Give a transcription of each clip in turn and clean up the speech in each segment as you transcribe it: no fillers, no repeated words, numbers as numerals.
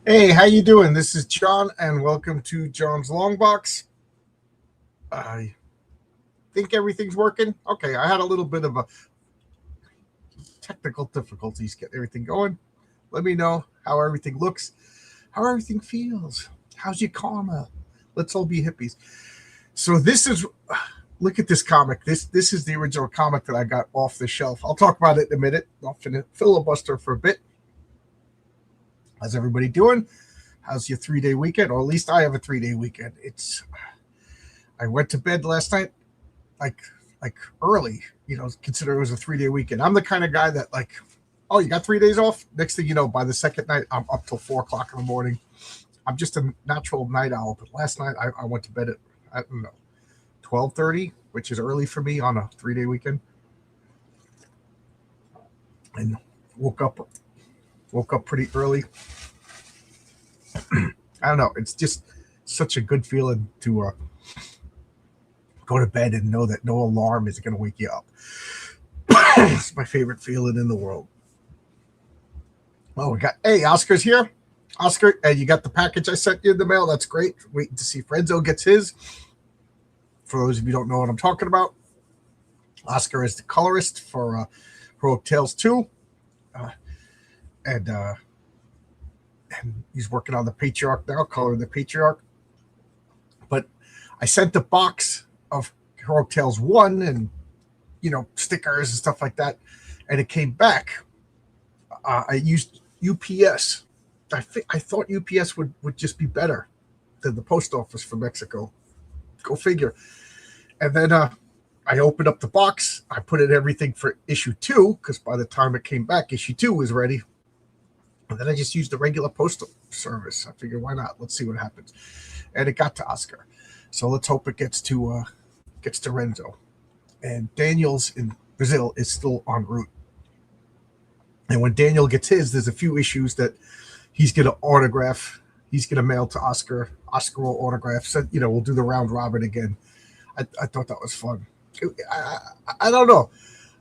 Hey, how you doing? This is John, and welcome to John's Long Box. I think everything's working. Okay, I had a little bit of a technical difficulties getting everything going. Let me know how everything looks, how everything feels. How's your karma? Let's all be hippies. So this is look at this comic. This is the original comic that I got off the shelf. I'll talk about it in a minute. I'll filibuster for a bit. How's everybody doing? How's your 3 day weekend? Or at least I have a 3 day weekend. I went to bed last night like like early, consider it was a 3 day weekend. I'm the kind of guy that like, oh, you got 3 days off? Next thing you know, by the second night, I'm up till 4 o'clock in the morning. I'm just a natural night owl. But last night I went to bed at I don't know 12:30, which is early for me on a 3 day weekend, and woke up woke up pretty early. I don't know. It's just such a good feeling to go to bed and know that no alarm is going to wake you up. It's my favorite feeling in the world. Oh, we got, hey, Oscar's here. Oscar, you got the package I sent you in the mail. That's great. Waiting to see if Renzo gets his. For those of you who don't know what I'm talking about, Oscar is the colorist for Heroic Tales 2. Uh, and and he's working on the Patriarch now, coloring the Patriarch. But I sent the box of Heroic Tales 1 and, stickers and stuff like that. And it came back. I used UPS. I thought UPS would just be better than the post office for Mexico. Go figure. And then I opened up the box. I put in everything for issue 2 because by the time it came back, issue 2 was ready. And then I just used the regular postal service. I figured, why not? Let's see what happens. And it got to Oscar. So let's hope it gets to Renzo. And Daniel's in Brazil is still en route. And when Daniel gets his, there's a few issues that he's going to autograph. He's going to mail to Oscar. Oscar will autograph. So, we'll do the round robin again. I thought that was fun. I don't know.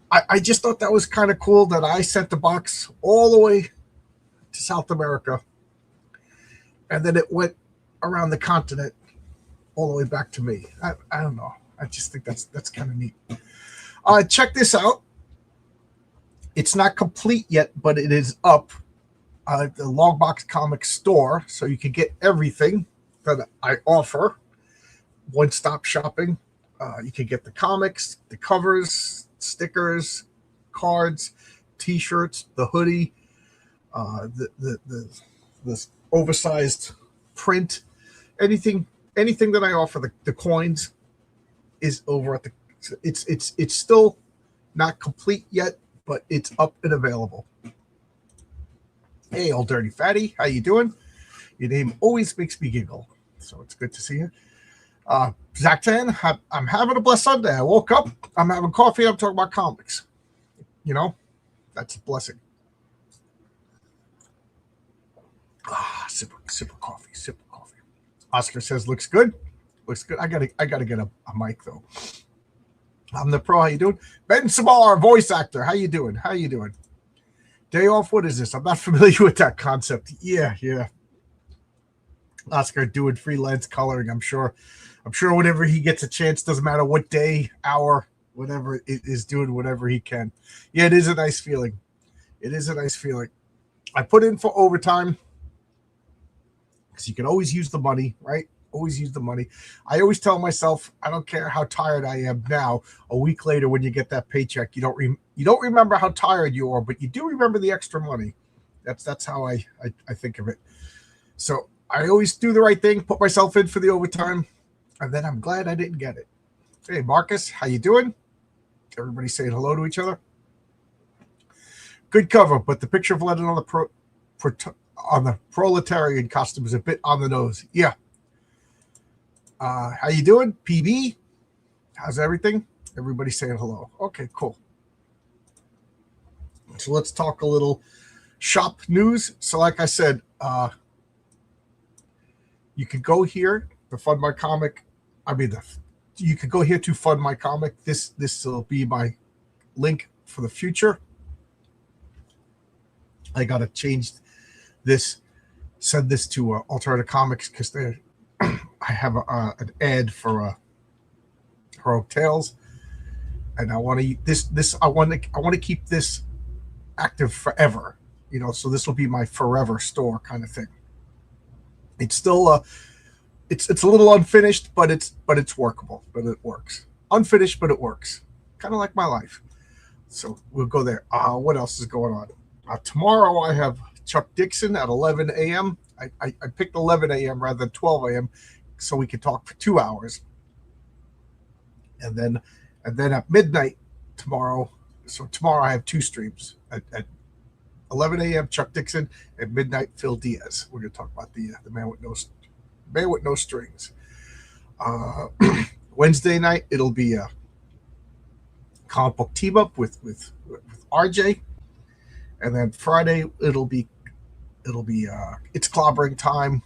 I just thought that was kind of cool that I sent the box all the way to South America. And then it went around the continent all the way back to me. I don't know. I just think that's kind of neat. Check this out. It's not complete yet, but it is up at the Longbox Comic store, so you can get everything that I offer. One-stop shopping. You can get the comics, the covers, stickers, cards, T-shirts, the hoodie, the oversized print, anything that I offer. The coins is over at the. It's still not complete yet, but it's up and available. Hey, old dirty fatty, how you doing? Your name always makes me giggle, so it's good to see you. Zach Tan, I'm having a blessed Sunday. I woke up, I'm having coffee, I'm talking about comics. That's a blessing. Sip of coffee, sip of coffee. Oscar says looks good. Looks good. I gotta get a mic though. I'm the pro. How you doing? Ben Samar, voice actor. How you doing? How you doing? Day off. What is this? I'm not familiar with that concept. Yeah. Oscar doing freelance coloring. I'm sure whenever he gets a chance, doesn't matter what day, hour, whatever it is, doing whatever he can. Yeah, it is a nice feeling. It is a nice feeling. I put in for overtime because you can always use the money, right? Always use the money. I always tell myself, I don't care how tired I am now. A week later, when you get that paycheck, you don't remember how tired you are, but you do remember the extra money. That's how I think of it. So I always do the right thing, put myself in for the overtime, and then I'm glad I didn't get it. Hey, Marcus, how you doing? Everybody saying hello to each other. Good cover, but the picture of Lenin on the proletarian costume is a bit on the nose. Yeah. How you doing, PB? How's everything? Everybody saying hello. Okay, cool. So let's talk a little shop news. So like I said, you could go here to fund my comic. You could go here to fund my comic. This will be my link for the future. I got to change this send this to Alternative Comics because they I have an ad for Heroic Tales, and I want to this. I want to keep this active forever. So this will be my forever store kind of thing. It's still it's a little unfinished, but it's workable, but it works. Unfinished, but it works. Kind of like my life. So we'll go there. What else is going on? Tomorrow I have Chuck Dixon at 11 a.m. I picked 11 a.m. rather than 12 a.m. so we could talk for 2 hours. And then at midnight tomorrow. So tomorrow I have 2 streams at 11 a.m. Chuck Dixon, at midnight Phil Diaz. We're going to talk about the man with no strings. Wednesday night it'll be a comic book team up with RJ, and then Friday it'll be it's clobbering time,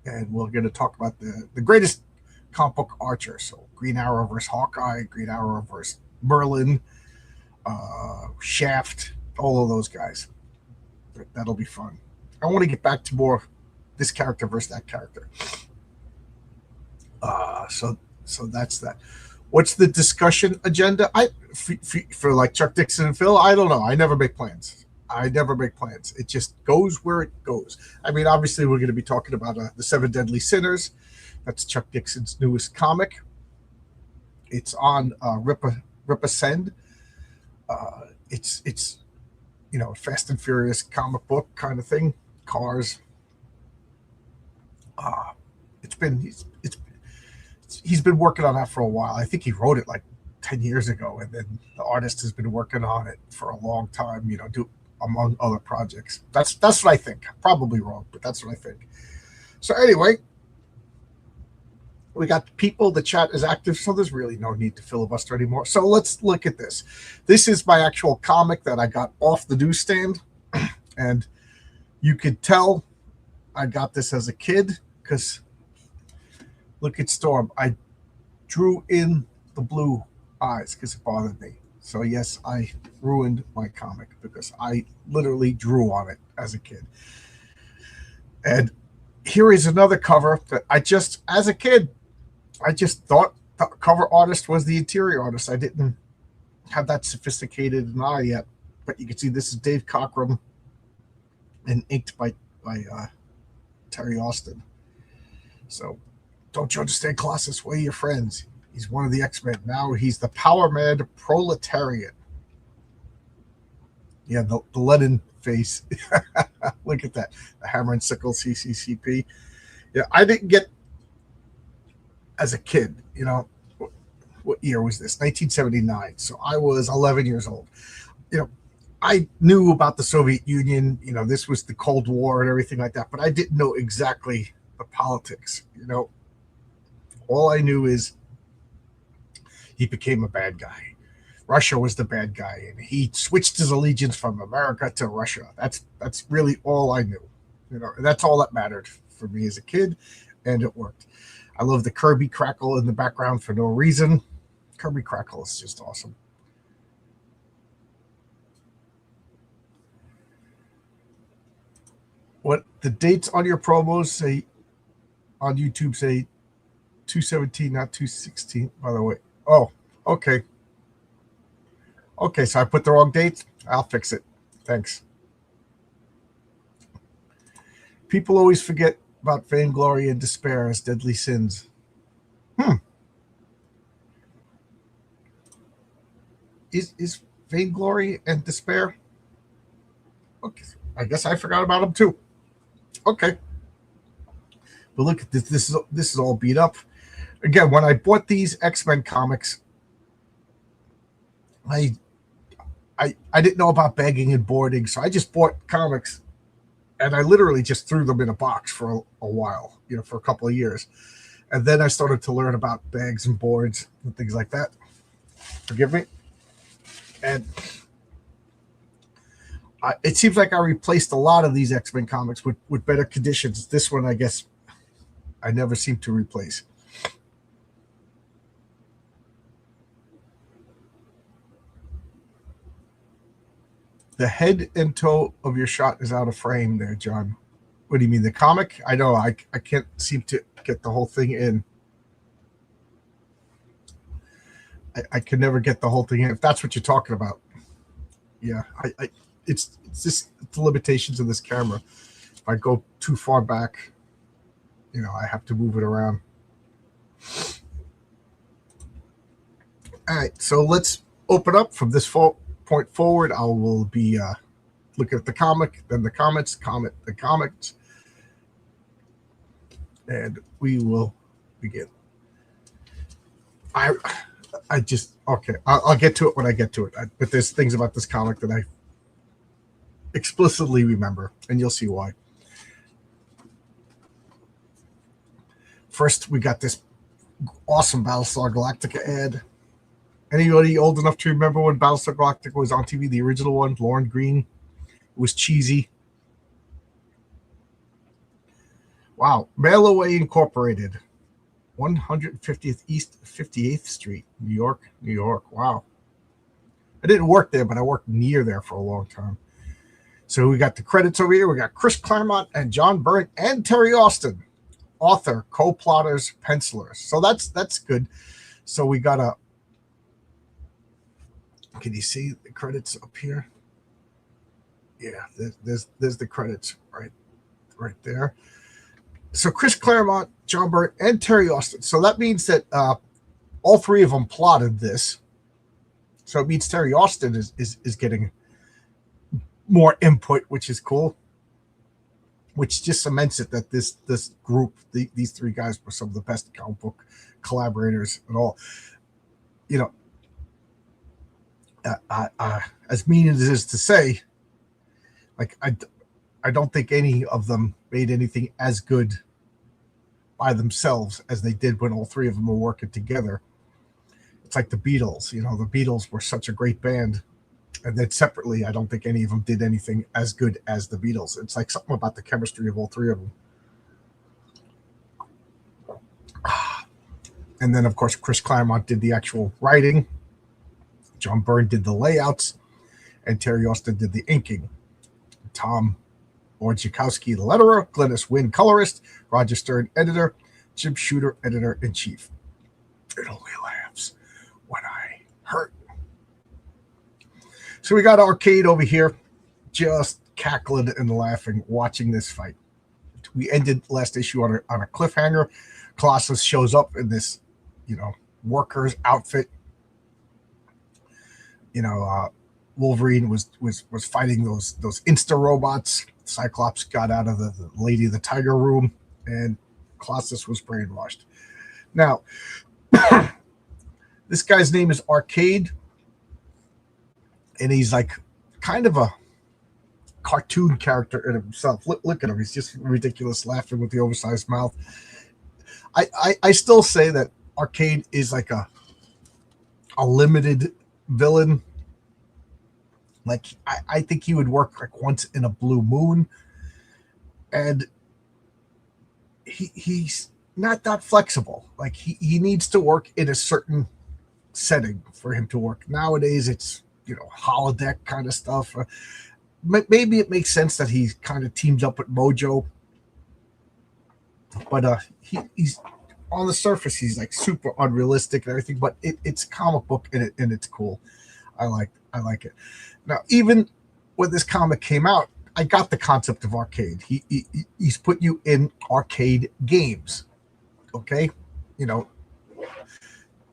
and we're going to talk about the greatest comic book archer. So Green Arrow versus Hawkeye, Green Arrow versus Merlin, Shaft, all of those guys. That'll be fun. I want to get back to more this character versus that character. So that's that. What's the discussion agenda? For like Chuck Dixon and Phil, I don't know. I never make plans. It just goes where it goes. I mean, obviously, we're going to be talking about the 7 Deadly Sinners. That's Chuck Dixon's newest comic. It's on Ripascend. It's Fast and Furious comic book kind of thing. Cars. He's been working on that for a while. I think he wrote it like 10 years ago, and then the artist has been working on it for a long time, among other projects. That's what I think. Probably wrong, but that's what I think. So anyway, we got people. The chat is active, so there's really no need to filibuster anymore. So let's look at this. This is my actual comic that I got off the newsstand, and you could tell I got this as a kid because look at Storm. I drew in the blue eyes because it bothered me. So yes, I ruined my comic because I literally drew on it as a kid. And here is another cover that as a kid, I just thought the cover artist was the interior artist. I didn't have that sophisticated an eye yet. But you can see this is Dave Cockrum and inked by Terry Austin. So don't you understand, Colossus? We're your friends. He's one of the X-Men. Now he's the power mad proletariat. Yeah, the Lenin face. Look at that. The hammer and sickle CCCP. Yeah, I didn't get, as a kid, what year was this? 1979. So I was 11 years old. I knew about the Soviet Union. This was the Cold War and everything like that, but I didn't know exactly the politics. All I knew is he became a bad guy. Russia was the bad guy, and he switched his allegiance from America to Russia. That's really all I knew. That's all that mattered for me as a kid, and it worked. I love the Kirby crackle in the background for no reason. Kirby crackle is just awesome. What the dates on your promos say on YouTube say 217, not 216, by the way. Oh, okay. Okay, so I put the wrong date. I'll fix it. Thanks. People always forget about Vainglory and Despair as deadly sins. Is Vainglory and Despair? Okay, I guess I forgot about them too. Okay. But look at this. This is all beat up. Again, when I bought these X-Men comics, I didn't know about bagging and boarding, so I just bought comics, and I literally just threw them in a box for a while, for a couple of years. And then I started to learn about bags and boards and things like that. Forgive me. And it seems like I replaced a lot of these X-Men comics with better conditions. This one, I guess, I never seem to replace. The head and toe of your shot is out of frame there, John. What do you mean, the comic? I know I can't seem to get the whole thing in. I can never get the whole thing in. If that's what you're talking about, yeah. It's just the limitations of this camera. If I go too far back, I have to move it around. All right, so let's open up from this point forward. I will be looking at the comic, then the comments, the comics, and we will begin. I just okay. I'll get to it when I get to it. But there's things about this comic that I explicitly remember, and you'll see why. First, we got this awesome Battlestar Galactica ad. Anybody old enough to remember when Battlestar Galactica was on TV, the original one, Lorne Greene? It was cheesy. Wow. Mail Away Incorporated, 150th East 58th Street, New York, New York. Wow. I didn't work there, but I worked near there for a long time. So we got the credits over here. We got Chris Claremont and John Byrne and Terry Austin, author, co-plotters, pencilers. So that's good. So we got a. Can you see the credits up here? Yeah, there's the credits right there. So Chris Claremont, John Byrne, and Terry Austin. So that means that all three of them plotted this. So it means Terry Austin is getting more input, which is cool. Which just cements it that this group, these three guys, were some of the best comic book collaborators and all. As mean as it is to say, like I don't think any of them made anything as good by themselves as they did when all three of them were working together. It's like the Beatles. The Beatles were such a great band, and then separately, I don't think any of them did anything as good as the Beatles. It's like something about the chemistry of all three of them. And then, of course, Chris Claremont did the actual writing. John Byrne did the layouts, and Terry Austin did the inking. Tom Wojciechowski, the letterer, Glynis Wynn, colorist, Roger Stern, editor, Jim Shooter, editor-in-chief. It only laughs when I hurt. So we got Arcade over here, just cackling and laughing, watching this fight. We ended last issue on a cliffhanger. Colossus shows up in this, worker's outfit. Wolverine was fighting those Insta robots. Cyclops got out of the Lady of the Tiger room, and Colossus was brainwashed. Now, this guy's name is Arcade, and he's like kind of a cartoon character in himself. Look at him; he's just ridiculous, laughing with the oversized mouth. I still say that Arcade is like a limited villain. Like I think he would work like once in a blue moon, and he's not that flexible. Like he needs to work in a certain setting for him to work. Nowadays, it's holodeck kind of stuff. Maybe it makes sense that he kind of teams up with Mojo, but he's on the surface he's like super unrealistic and everything. But it's a comic book and it's cool. I like it. Now, even when this comic came out, I got the concept of Arcade. He's put you in arcade games, okay?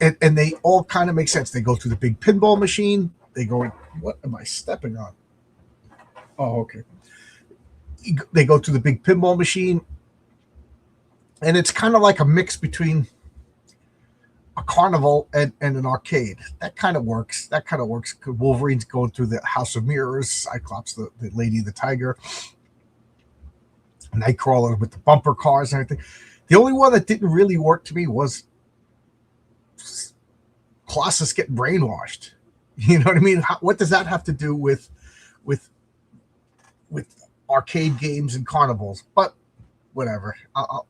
And they all kind of make sense. They go through the big pinball machine. They go, what am I stepping on? Oh, okay. They go to the big pinball machine, and it's kind of like a mix between a carnival and an arcade. That kind of works. Wolverine's going through the House of Mirrors, Cyclops, the Lady of the Tiger, Nightcrawler with the bumper cars and everything. The only one that didn't really work to me was Colossus getting brainwashed. You know what I mean? What does that have to do with arcade games and carnivals? But whatever. I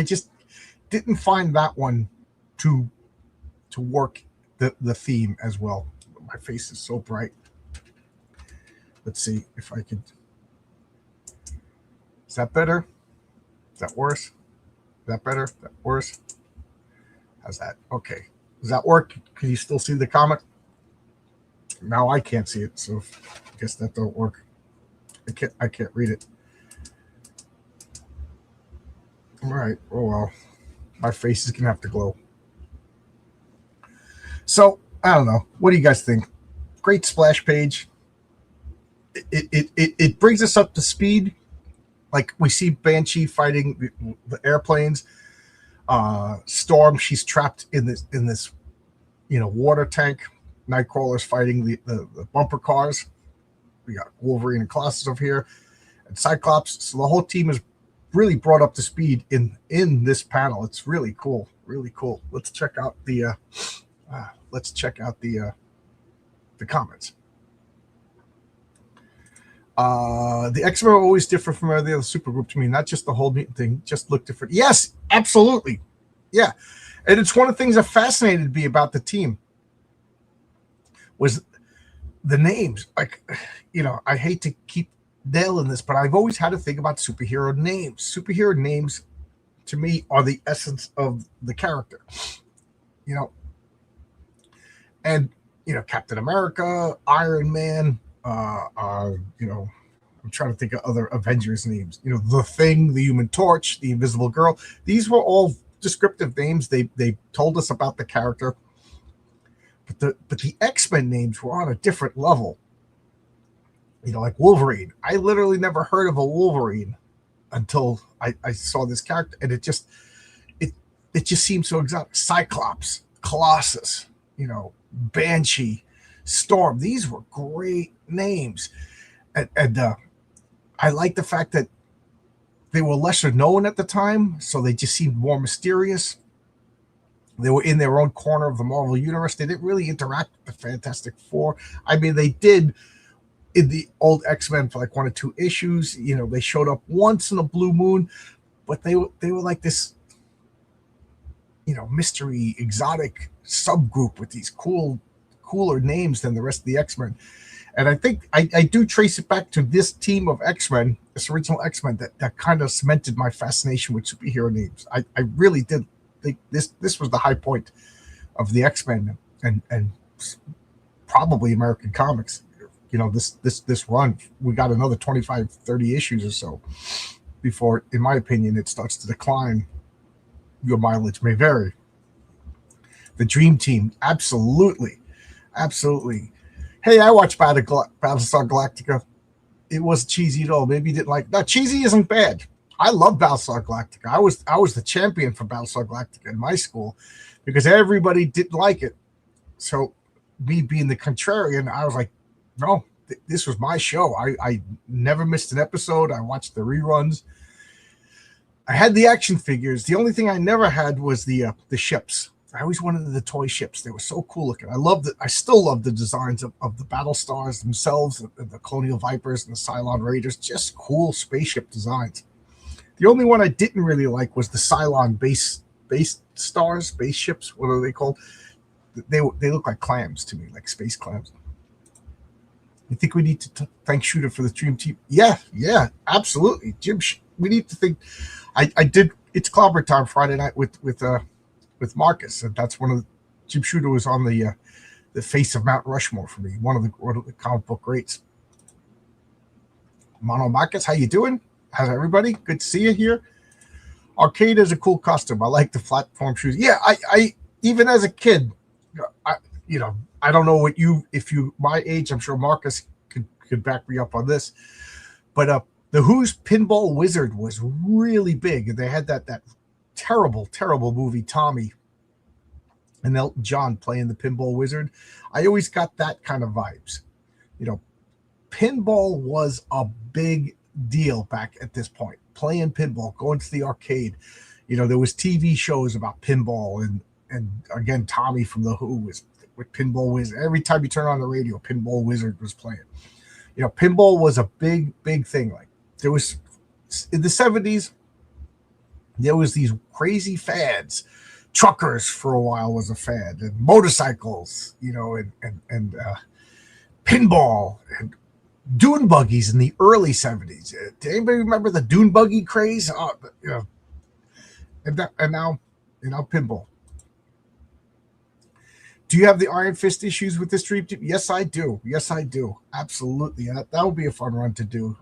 just didn't find that one to work the theme as well. My face is so bright. Let's see if I could. that better? Is that worse? Is that better? Is that worse? How's that? Okay. Does that work? Can you still see the comic? Now I can't see it, so I guess that don't work. I can't read it. All right. Oh well. My face is gonna have to glow. So I don't know. What do you guys think? Great splash page. It brings us up to speed. Like we see Banshee fighting the airplanes. Storm, she's trapped in this water tank. Nightcrawler's fighting the bumper cars. We got Wolverine and Colossus over here, and Cyclops. So the whole team is really brought up to speed in this panel. It's really cool, really cool. Let's check out the comments. The X-Men are always different from every other supergroup to me. Not just the whole thing, just look different. Yes, absolutely, yeah. And it's one of the things that fascinated me about the team was the names. Like, I hate to keep nailing this, but I've always had to think about superhero names. Superhero names, to me, are the essence of the character. And Captain America, Iron Man. I'm trying to think of other Avengers names. The Thing, the Human Torch, the Invisible Girl. These were all descriptive names. They told us about the character. But the X-Men names were on a different level. Like Wolverine. I literally never heard of a Wolverine until I saw this character, and it just seems so exotic. Cyclops, Colossus, Banshee, Storm. These were great names, and I like the fact that they were lesser known at the time, so they just seemed more mysterious. They were in their own corner of the Marvel Universe. They didn't really interact with the Fantastic Four. I mean, they did in the old X-Men for like 1 or 2 issues. They showed up once in a blue moon, but they were like this, mystery, exotic subgroup with these cooler names than the rest of the X-Men. And I think I do trace it back to this team of X-Men, this original X-Men, that kind of cemented my fascination with superhero names. I really did think this was the high point of the X-Men and probably American comics. This run, we got another 25, 30 issues or so before, in my opinion, it starts to decline. Your mileage may vary. The Dream Team, absolutely. Hey, I watched Battlestar Galactica. It wasn't cheesy at all. Maybe you didn't like. No, cheesy isn't bad. I love Battlestar Galactica. I was the champion for Battlestar Galactica in my school because everybody didn't like it. So me being the contrarian, I was like, no, this was my show. I never missed an episode. I watched the reruns. I had the action figures. The only thing I never had was the ships. I always wanted the toy ships. They were so cool looking. I still love the designs of the Battlestars themselves, the Colonial Vipers and the Cylon Raiders. Just cool spaceship designs. The only one I didn't really like was the Cylon base spaceships. What are they called? They look like clams to me, like space clams. You think we need to thank Shooter for the Dream Team? Yeah, absolutely. Jim, we need to thank. I did. It's Clobber Time Friday night with Marcus, and that's one of the, Jim Shooter was on the face of Mount Rushmore for me. One of the comic book greats. Mono Marcus, how you doing? How's everybody? Good to see you here. Arcade is a cool costume. I like the platform shoes. Yeah, I even as a kid, I don't know if you my age, I'm sure Marcus could back me up on this, but the Who's Pinball Wizard was really big, and they had that terrible movie Tommy and Elton John playing the Pinball Wizard. I always got that kind of vibes. Pinball was a big deal back at this point. Playing pinball, going to the arcade. There was TV shows about pinball, and again, Tommy from the Who was with Pinball Wizard. Every time you turn on the radio, Pinball Wizard was playing. Pinball was a big thing. Like there was in the 70s, there was these crazy fads. Truckers for a while was a fad, and motorcycles, and pinball, and Dune buggies in the early 70s. Do anybody remember the dune buggy craze? And now pinball. Do you have the Iron Fist issues with this Dream Team? Yes, I do. Yes, I do. Absolutely. That would be a fun run to do.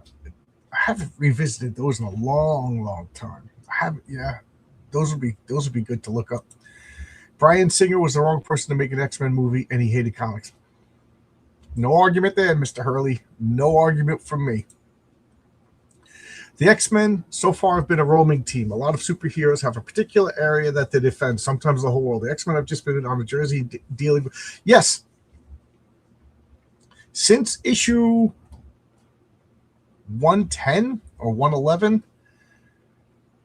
I haven't revisited those in a long, long time. I haven't. Yeah, those would be good to look up. Bryan Singer was the wrong person to make an X-Men movie, and he hated comics. No argument there, Mr. Hurley. No argument from me. The X-Men so far have been a roaming team. A lot of superheroes have a particular area that they defend, sometimes the whole world. The X-Men have just been on the Jersey dealing with... Yes. Since issue 110 or 111,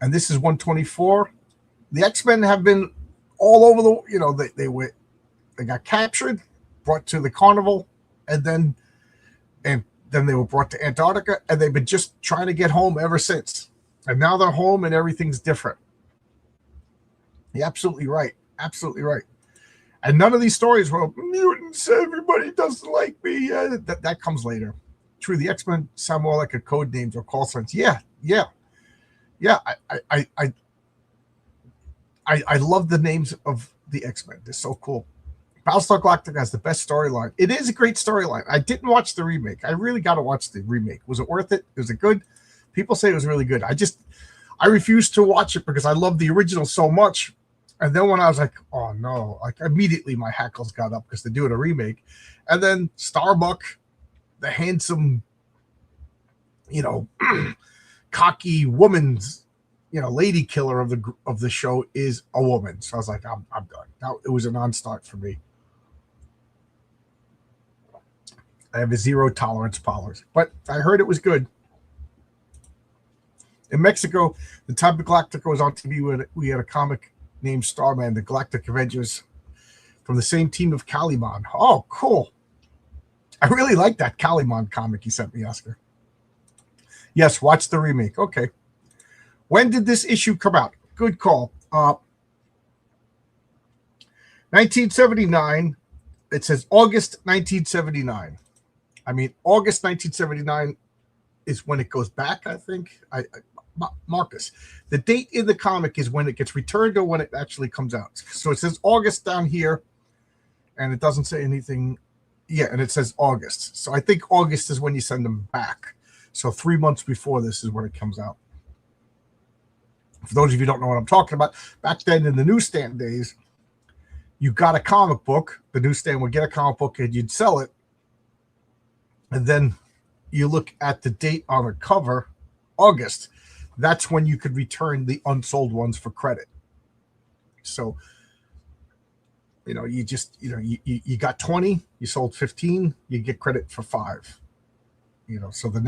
and this is 124, the X-Men have been all over the... They got captured, brought to the carnival, and then they were brought to Antarctica, and they've been just trying to get home ever since. And now they're home, and everything's different. You're absolutely right. Absolutely right. And none of these stories were mutants. Everybody doesn't like me. That comes later. True, the X-Men sound more like a code names or call signs. Yeah. I love the names of the X-Men. They're so cool. Battlestar Galactica has the best storyline. It is a great storyline. I didn't watch the remake. I really got to watch the remake. Was it worth it? Was it good? People say it was really good. I refused to watch it because I love the original so much. And then when I was like, oh no, like immediately my hackles got up because they're doing a remake. And then Starbuck, the handsome, cocky woman's, lady killer of the show is a woman. So I was like, I'm done. Now it was a non-start for me. I have a zero tolerance policy, but I heard it was good. In Mexico, the time the Galactica was on TV, we had a comic named Starman, the Galactic Avengers, from the same team of Calimon. Oh, cool. I really like that Calimon comic you sent me, Oscar. Yes, watch the remake. Okay. When did this issue come out? Good call. 1979. It says August 1979. I mean, August 1979 is when it goes back, I think. Marcus, the date in the comic is when it gets returned or when it actually comes out. So it says August down here, and it doesn't say anything. Yeah, and it says August. So I think August is when you send them back. So 3 months before this is when it comes out. For those of you who don't know what I'm talking about, back then in the newsstand days, you got a comic book. The newsstand would get a comic book and you'd sell it. And then you look at the date on the cover, August. That's when you could return the unsold ones for credit. So, you just, you got 20, you sold 15, you get credit for 5. So the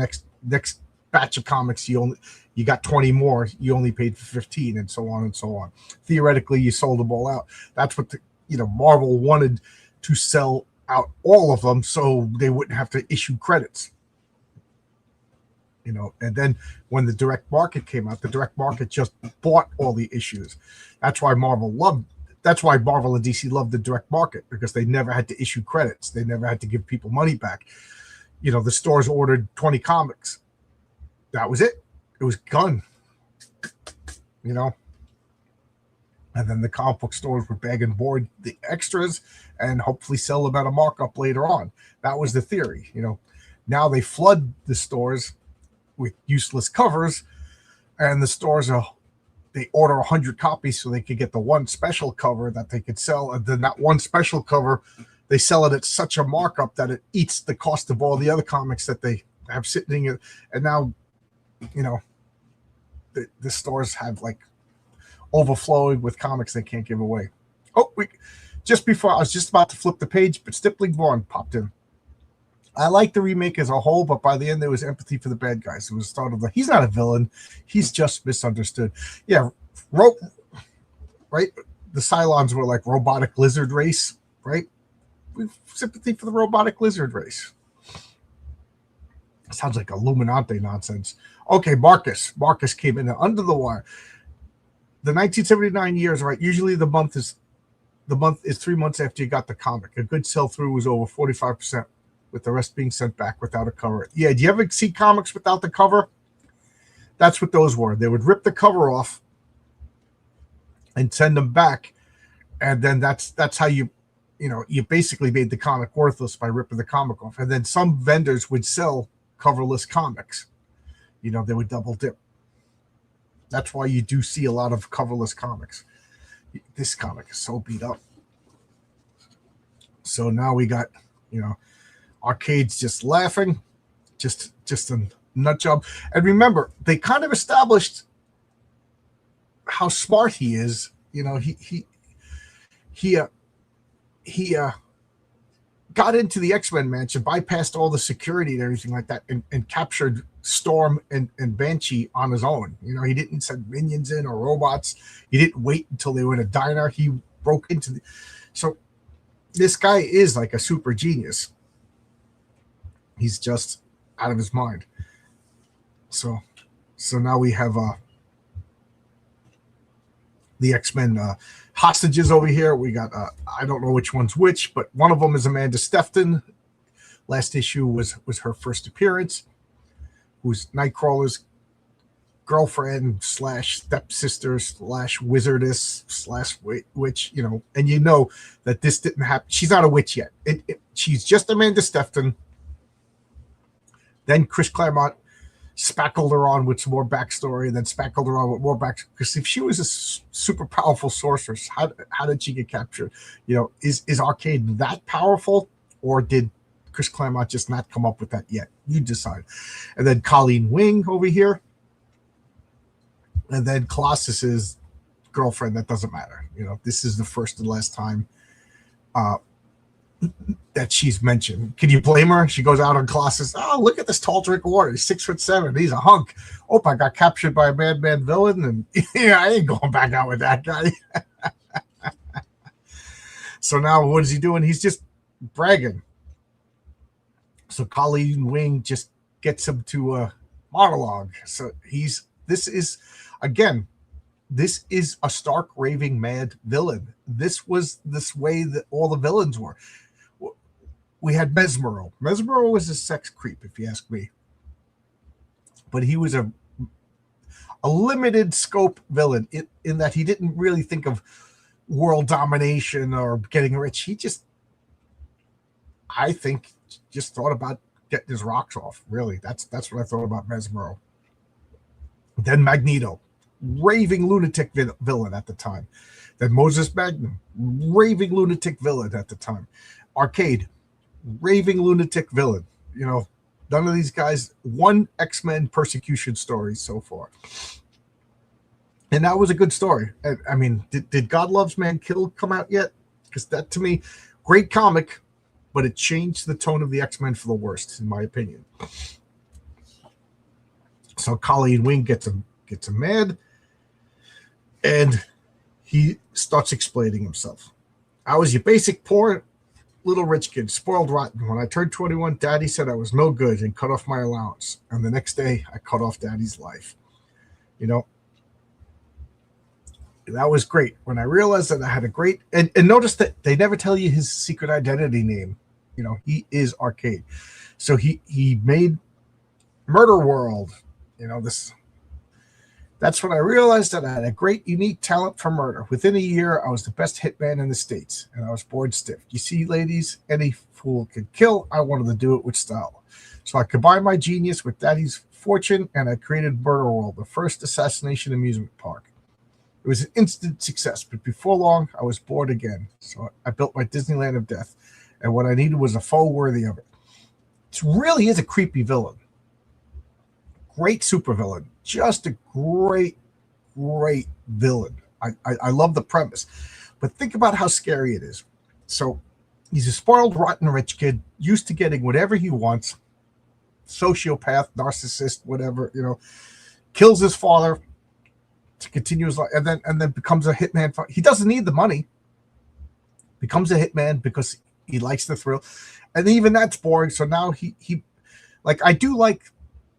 next batch of comics, you got 20 more, you only paid for 15, and so on and so on. Theoretically, you sold them all out. That's what Marvel wanted to sell out all of them so they wouldn't have to issue credits. And then when the direct market came out, the direct market just bought all the issues. That's why Marvel and DC loved the direct market, because they never had to issue credits. They never had to give people money back. The stores ordered 20 comics. That was it. It was gone. And then the comic book stores would bag and board the extras and hopefully sell them at a markup later on. That was the theory. Now they flood the stores with useless covers, and the stores they order 100 copies so they could get the one special cover that they could sell, and then that one special cover they sell it at such a markup that it eats the cost of all the other comics that they have sitting in. And now the stores have like overflowing with comics they can't give away. Just before I was just about to flip the page, but Stippling Vaughn popped in. I like the remake as a whole, but by the end there was empathy for the bad guys. It was sort of he's not a villain, he's just misunderstood. Yeah, right? The Cylons were like robotic lizard race, right? We have sympathy for the robotic lizard race. Sounds like Illuminati nonsense. Okay, Marcus came in under the wire. The 1979 years, right? Usually the month is 3 months after you got the comic. A good sell through was over 45%. with the rest being sent back without a cover. Yeah, do you ever see comics without the cover? That's what those were. They would rip the cover off and send them back, and then that's how you basically made the comic worthless by ripping the comic off. And then some vendors would sell coverless comics. They would double dip. That's why you do see a lot of coverless comics. This comic is so beat up. So now we got, Arcade's just laughing, just a nut job. And remember, they kind of established how smart he is. He got into the X-Men mansion, bypassed all the security and everything like that, and captured Storm and Banshee on his own. He didn't send minions in or robots. He didn't wait until they were in a diner. He broke into so this guy is like a super genius. He's just out of his mind. So now we have the X-Men hostages over here. We got I don't know which one's which, but one of them is Amanda Stefton. Last issue was her first appearance, who's Nightcrawler's girlfriend / stepsister / wizardess / witch. And that this didn't happen. She's not a witch yet. She's just Amanda Stefton. Then Chris Claremont spackled her on with some more backstory, and then spackled her on with more back. Because if she was a super powerful sorceress, how did she get captured? Is Arcade that powerful, or did Chris Claremont just not come up with that yet? You decide. And then Colleen Wing over here, and then Colossus's girlfriend. That doesn't matter. This is the first and last time that she's mentioned. Can you blame her? She goes out on Colossus. Oh, look at this tall drink of water. He's 6'7". He's a hunk. Oh, I got captured by a madman villain, and I ain't going back out with that guy. So now what is he doing? He's just bragging. So Colleen Wing just gets him to a monologue. So this is a stark raving mad villain. This was this way that all the villains were. We had Mesmero. Mesmero was a sex creep, if you ask me. But he was a limited scope villain in that he didn't really think of world domination or getting rich. He I think, thought about getting his rocks off. Really, that's what I thought about Mesmero. Then Magneto, raving lunatic villain at the time. Then Moses Magnum, raving lunatic villain at the time. Arcade, raving lunatic villain. None of these guys. One X-Men persecution story so far, and that was a good story. I mean, did God Loves Man Kill come out yet? Because that, to me, great comic, but it changed the tone of the X-Men for the worst, in my opinion. So Colleen Wing gets him mad, and he starts explaining himself. I was your basic poor little rich kid, spoiled rotten. When I turned 21, Daddy said I was no good and cut off my allowance. And the next day, I cut off Daddy's life. That was great. When I realized that I had a great... And notice that they never tell you his secret identity name. He is Arcade. So he made Murder World. That's when I realized that I had a great, unique talent for murder. Within a year, I was the best hitman in the States, and I was bored stiff. You see, ladies, any fool can kill. I wanted to do it with style. So I combined my genius with Daddy's fortune, and I created Murder World, the first assassination amusement park. It was an instant success, but before long, I was bored again. So I built my Disneyland of death, and what I needed was a foe worthy of it. It really is a creepy villain. Great supervillain. Just a great villain. I love the premise. But think about how scary it is. So he's a spoiled, rotten rich kid, used to getting whatever he wants. Sociopath, narcissist, whatever, kills his father to continue his life, and then becomes a hitman. He doesn't need the money. Becomes a hitman because he likes the thrill. And even that's boring. So now he I do like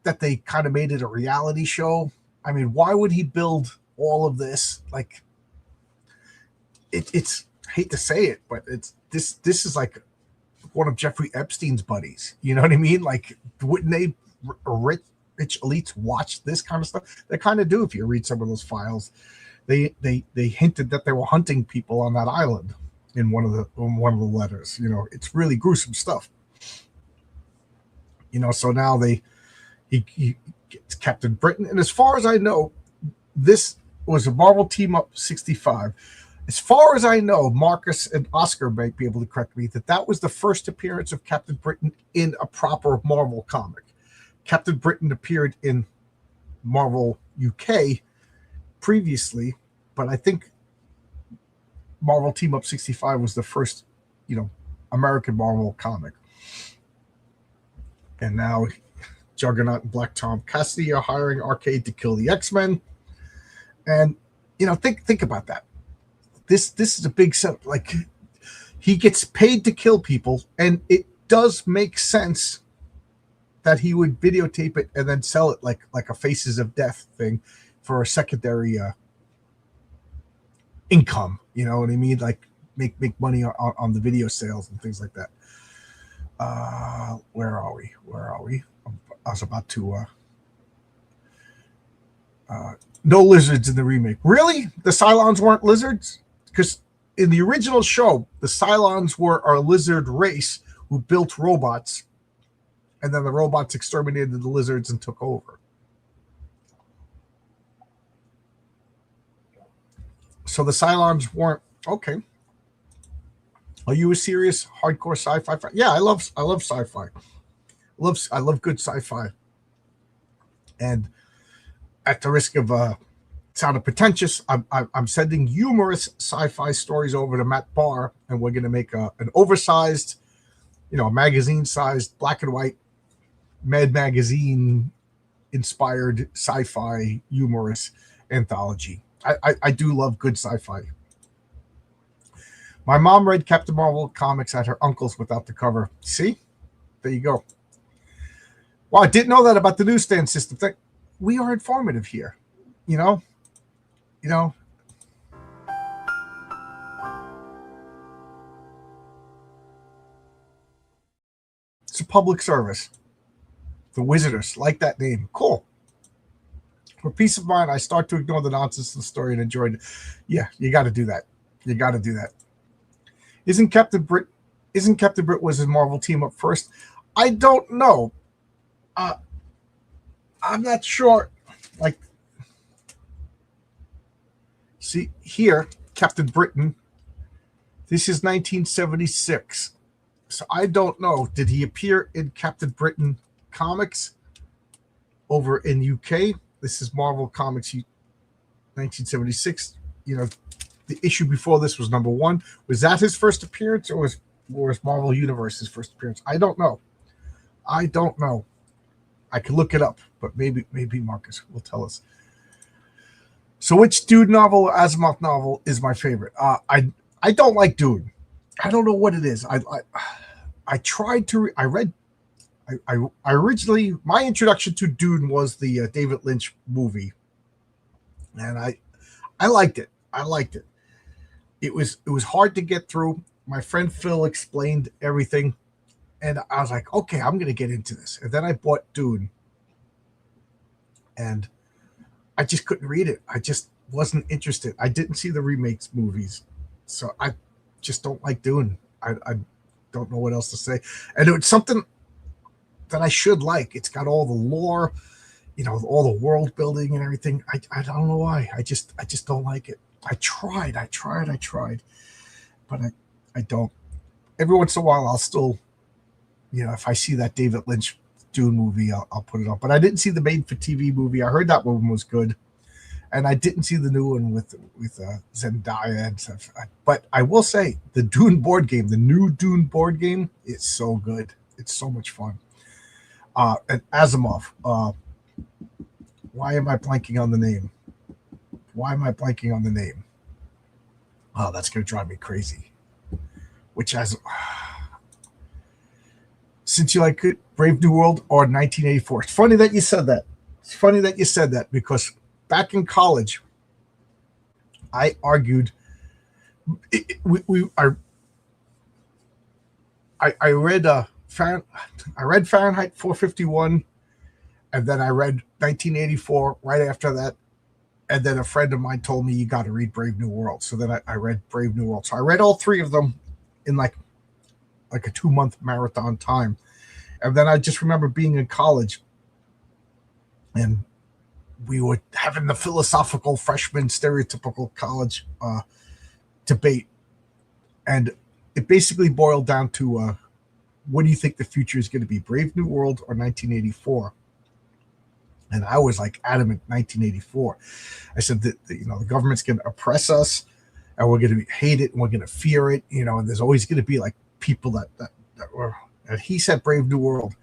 that they kind of made it a reality show. I mean, why would he build all of this? It's I hate to say it, but this is like one of Jeffrey Epstein's buddies. You know what I mean? Like, wouldn't they rich elites watch this kind of stuff? They kind of do. If you read some of those files, they hinted that they were hunting people on that island in one of the letters. You know, it's really gruesome stuff. You know, so now he gets Captain Britain, and as far as I know, this was a Marvel Team Up 65. As far as I know, Marcus and Oscar might be able to correct me, that was the first appearance of Captain Britain in a proper Marvel comic. Captain Britain appeared in Marvel UK previously, but I think Marvel Team Up 65 was the first, you know, American Marvel comic. And now Juggernaut and Black Tom Cassidy are hiring Arcade to kill the X-Men. And, you know, think about that. This is a big set. Like, he gets paid to kill people, and it does make sense that he would videotape it and then sell it like a Faces of Death thing for a secondary income. You know what I mean? Like, make money on the video sales and things like that. Where are we? I was about to no lizards in the remake. Really? The Cylons weren't lizards? Because in the original show, the Cylons were a lizard race who built robots, and then the robots exterminated the lizards and took over. So the Cylons weren't okay. Are you a serious hardcore sci-fi fan? Yeah, I love sci-fi. I love good sci-fi. And at the risk of sounding pretentious, I'm sending humorous sci-fi stories over to Matt Barr, and we're going to make an oversized, you know, magazine-sized black and white Mad Magazine inspired sci-fi humorous anthology. I do love good sci-fi. My mom read Captain Marvel comics at her uncle's without the cover. See? There you go. Wow, I didn't know that about the newsstand system thing. We are informative here. You know? It's a public service. The Wizarders, like that name. Cool. For peace of mind, I start to ignore the nonsense of the story and enjoy it. Yeah, you got to do that. Isn't Captain Britt was his Marvel Team Up first? I don't know. I'm not sure. Like, see here, Captain Britain. This is 1976. So I don't know. Did he appear in Captain Britain comics over in UK? This is Marvel Comics 1976. You know, the issue before this was #1. Was that his first appearance, or was Marvel Universe's first appearance? I don't know. I can look it up, but maybe Marcus will tell us. So which Dune novel or Asimov novel is my favorite? I don't like Dune. I don't know what it is. I tried to I originally, my introduction to Dune was the David Lynch movie, and I liked it. It was hard to get through. My friend Phil explained everything, and I was like, okay, I'm going to get into this. And then I bought Dune, and I just couldn't read it. I just wasn't interested. I didn't see the remakes movies, so I just don't like Dune. I don't know what else to say. And it's something that I should like. It's got all the lore, you know, all the world building and everything. I don't know why. I just don't like it. I tried, but I don't. Every once in a while, I'll still, you know, if I see that David Lynch Dune movie, I'll put it on. But I didn't see the made-for-TV movie. I heard that one was good, and I didn't see the new one with Zendaya and stuff. But I will say, the Dune board game, the new Dune board game, is so good. It's so much fun. And Asimov. Why am I blanking on the name? Oh, that's going to drive me crazy. Which has, since you like it, Brave New World or 1984. It's funny that you said that. Because back in college, I argued. I I read I read Fahrenheit 451, and then I read 1984 right after that. And then a friend of mine told me you got to read Brave New World. So then I read Brave New World. So I read all three of them in like a 2-month marathon time. And then I just remember being in college, and we were having the philosophical freshman stereotypical college debate. And it basically boiled down to what do you think the future is going to be, Brave New World or 1984? And I was like adamant 1984. I said that the government's going to oppress us, and we're going to hate it, and we're going to fear it, and there's always going to be like people that were. And he said Brave New World,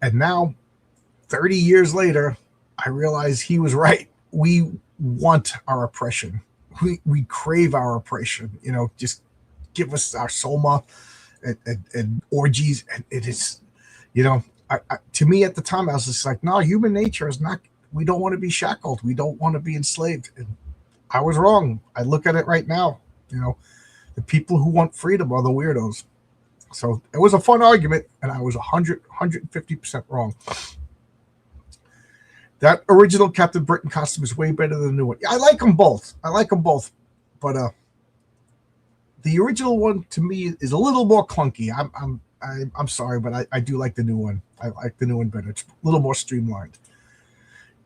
and now 30 years later, I realize he was right. We want our oppression. We crave our oppression. Just give us our soma and orgies, and it is, to me at the time, I was just like, no, human nature is not, we don't want to be shackled. We don't want to be enslaved. And I was wrong. I look at it right now. The people who want freedom are the weirdos. So it was a fun argument, and I was 150% wrong. That original Captain Britain costume is way better than the new one. I like them both. But the original one to me is a little more clunky. I'm sorry, but I do like the new one. I like the new one better. It's a little more streamlined.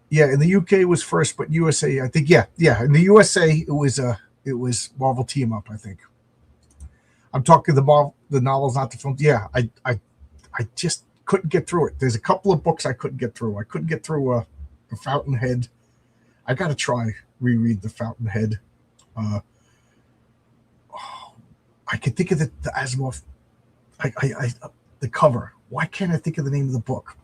Yeah, in the UK it was first, but USA, I think, yeah. In the USA it was Marvel Team Up, I think. I'm talking the novels, not the films. Yeah, I just couldn't get through it. There's a couple of books I couldn't get through. I couldn't get through The Fountainhead. I got to try reread The Fountainhead. I could think of the Asimov. The cover. Why can't I think of the name of the book?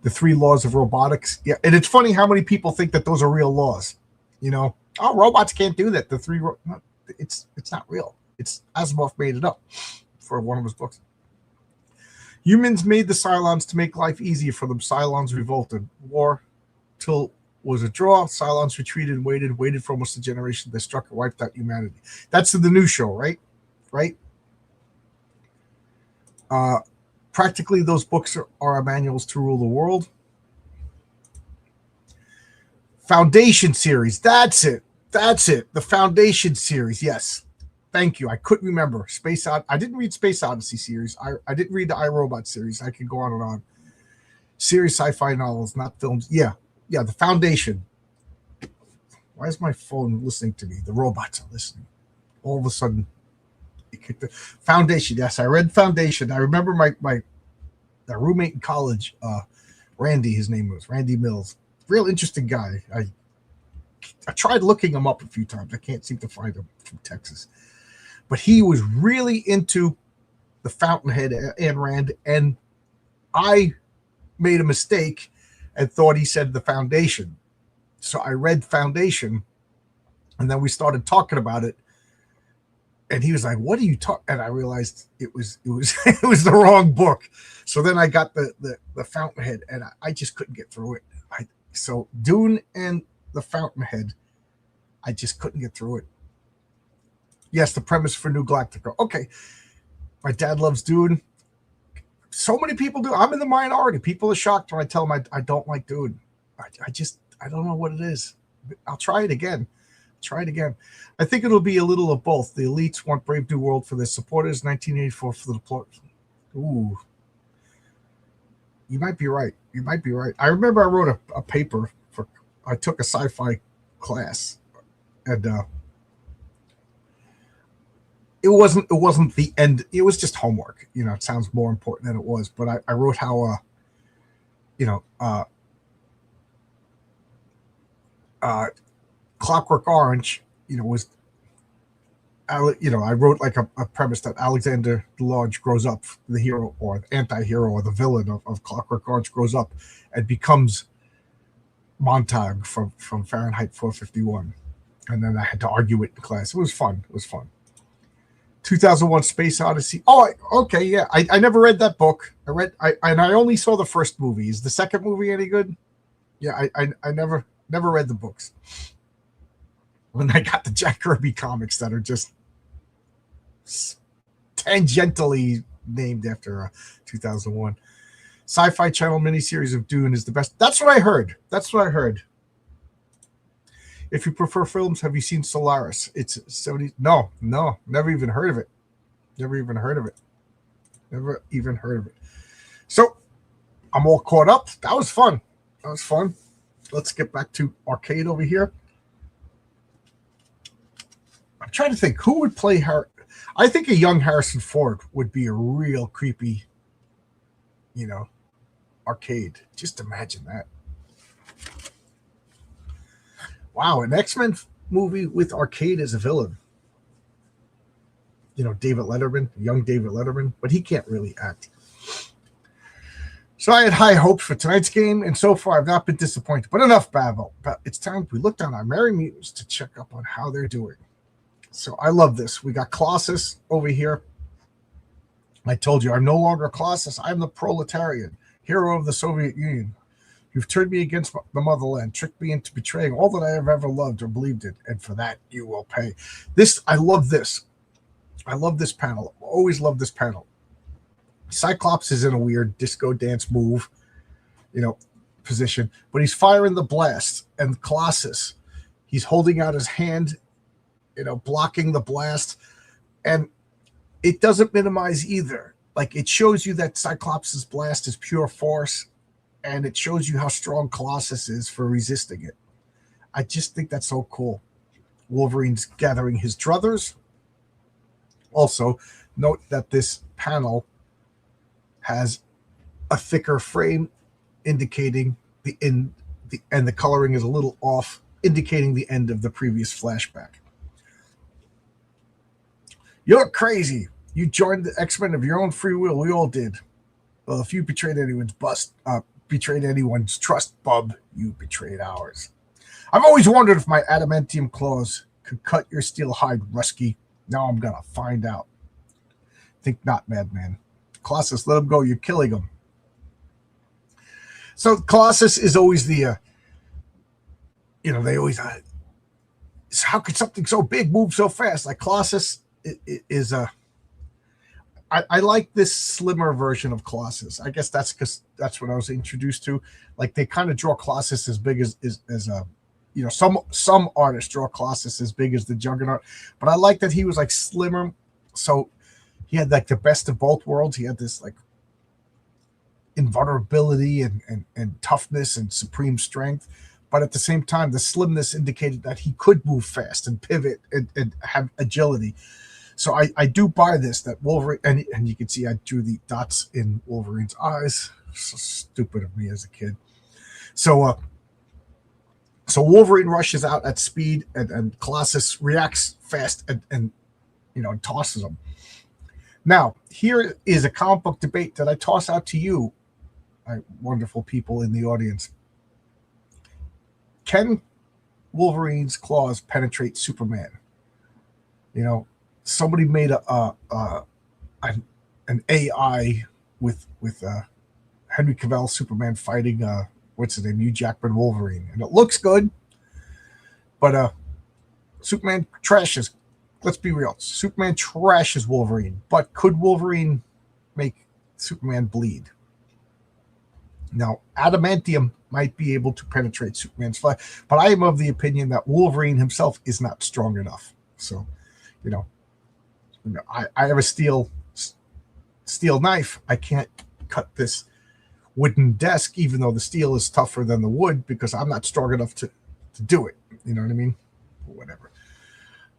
The 3 Laws of Robotics. Yeah, and it's funny how many people think that those are real laws. Oh, robots can't do that. No, it's not real. It's Asimov made it up for one of his books. Humans made the Cylons to make life easier for them. Cylons revolted. War till was a draw. Cylons retreated and waited for almost a generation. They struck and wiped out humanity. That's the new show, right? Right? Practically, those books are manuals to rule the world. Foundation series. That's it. The Foundation series. Yes. Thank you. I couldn't remember. I didn't read Space Odyssey series. I didn't read the iRobot series. I could go on and on. Series sci-fi novels, not films. Yeah. The Foundation. Why is my phone listening to me? The robots are listening. All of a sudden, Foundation. Yes, I read Foundation. I remember my roommate in college, Randy. His name was Randy Mills. Real interesting guy. I tried looking him up a few times. I can't seem to find him, from Texas. But he was really into the Fountainhead and Rand, and I made a mistake and thought he said the Foundation. So I read Foundation, and then we started talking about it. And he was like, "What are you talking?" And I realized it was it was the wrong book. So then I got the Fountainhead, and I just couldn't get through it. So Dune and the Fountainhead, I just couldn't get through it. Yes, the premise for New Galactica. Okay, my dad loves Dune. So many people do. I'm in the minority. People are shocked when I tell them I don't like Dune. I don't know what it is. I'll try it again. I think it'll be a little of both. The elites want Brave New World for their supporters, 1984 for the deployment. Ooh. You might be right. I remember I wrote a paper I took a sci-fi class, and it wasn't the end. It was just homework. It sounds more important than it was. But I wrote how Clockwork Orange, was, I wrote like a premise that Alexander Lodge grows up, the hero or the anti-hero or the villain of Clockwork Orange grows up and becomes Montag from Fahrenheit 451. And then I had to argue it in class. It was fun. 2001 Space Odyssey. Oh, okay, yeah. I never read that book. I only saw the first movie. Is the second movie any good? Yeah, I never read the books. When I got the Jack Kirby comics that are just tangentially named after 2001. Sci-Fi Channel miniseries of Dune is the best. That's what I heard. If you prefer films, have you seen Solaris? It's 70. No, never even heard of it. So I'm all caught up. That was fun. Let's get back to Arcade over here. I'm trying to think who would play her. I think a young Harrison Ford would be a real creepy, Arcade. Just imagine that. Wow, an X-Men movie with Arcade as a villain. David Letterman, young David Letterman, but he can't really act. So I had high hopes for tonight's game, and so far I've not been disappointed. But enough babble. It's time we look down our Merry Mutants to check up on how they're doing. So I love this. We got Colossus over here. I told you, I'm no longer Colossus. I'm the proletarian, hero of the Soviet Union. You've turned me against the motherland, tricked me into betraying all that I have ever loved or believed in, and for that you will pay. I love this. I love this panel. Always love this panel. Cyclops is in a weird disco dance move, position, but he's firing the blast, and Colossus, he's holding out his hand, blocking the blast, and it doesn't minimize either. Like, it shows you that Cyclops' blast is pure force, and it shows you how strong Colossus is for resisting it. I just think that's so cool. Wolverine's gathering his druthers. Also, note that this panel has a thicker frame, indicating and the coloring is a little off, indicating the end of the previous flashback. You're crazy. You joined the X-Men of your own free will. We all did. Well, if you betrayed anyone's trust, bub, you betrayed ours. I've always wondered if my adamantium claws could cut your steel hide, Rusky. Now I'm gonna find out. Think not, madman. Colossus, let him go. You're killing him. So Colossus is always the, they always, how could something so big move so fast? Like, Colossus is I like this slimmer version of Colossus. I guess that's because that's what I was introduced to. Like, they kind of draw Colossus as big as some artists draw Colossus as big as the Juggernaut, but I like that he was like slimmer. So he had like the best of both worlds. He had this like invulnerability and toughness and supreme strength, but at the same time, the slimness indicated that he could move fast and pivot and have agility. So I do buy this, that Wolverine, and you can see I drew the dots in Wolverine's eyes. So stupid of me as a kid. So Wolverine rushes out at speed, and Colossus reacts fast and tosses him. Now, here is a comic book debate that I toss out to you, my wonderful people in the audience. Can Wolverine's claws penetrate Superman? Somebody made an AI with Henry Cavill Superman fighting what's his name, Hugh Jackman Wolverine, and it looks good, but Superman trashes. Let's be real, Superman trashes Wolverine, but could Wolverine make Superman bleed? Now, adamantium might be able to penetrate Superman's flesh, but I am of the opinion that Wolverine himself is not strong enough. So, I have a steel knife. I can't cut this wooden desk, even though the steel is tougher than the wood, because I'm not strong enough to do it. You know what I mean? Whatever.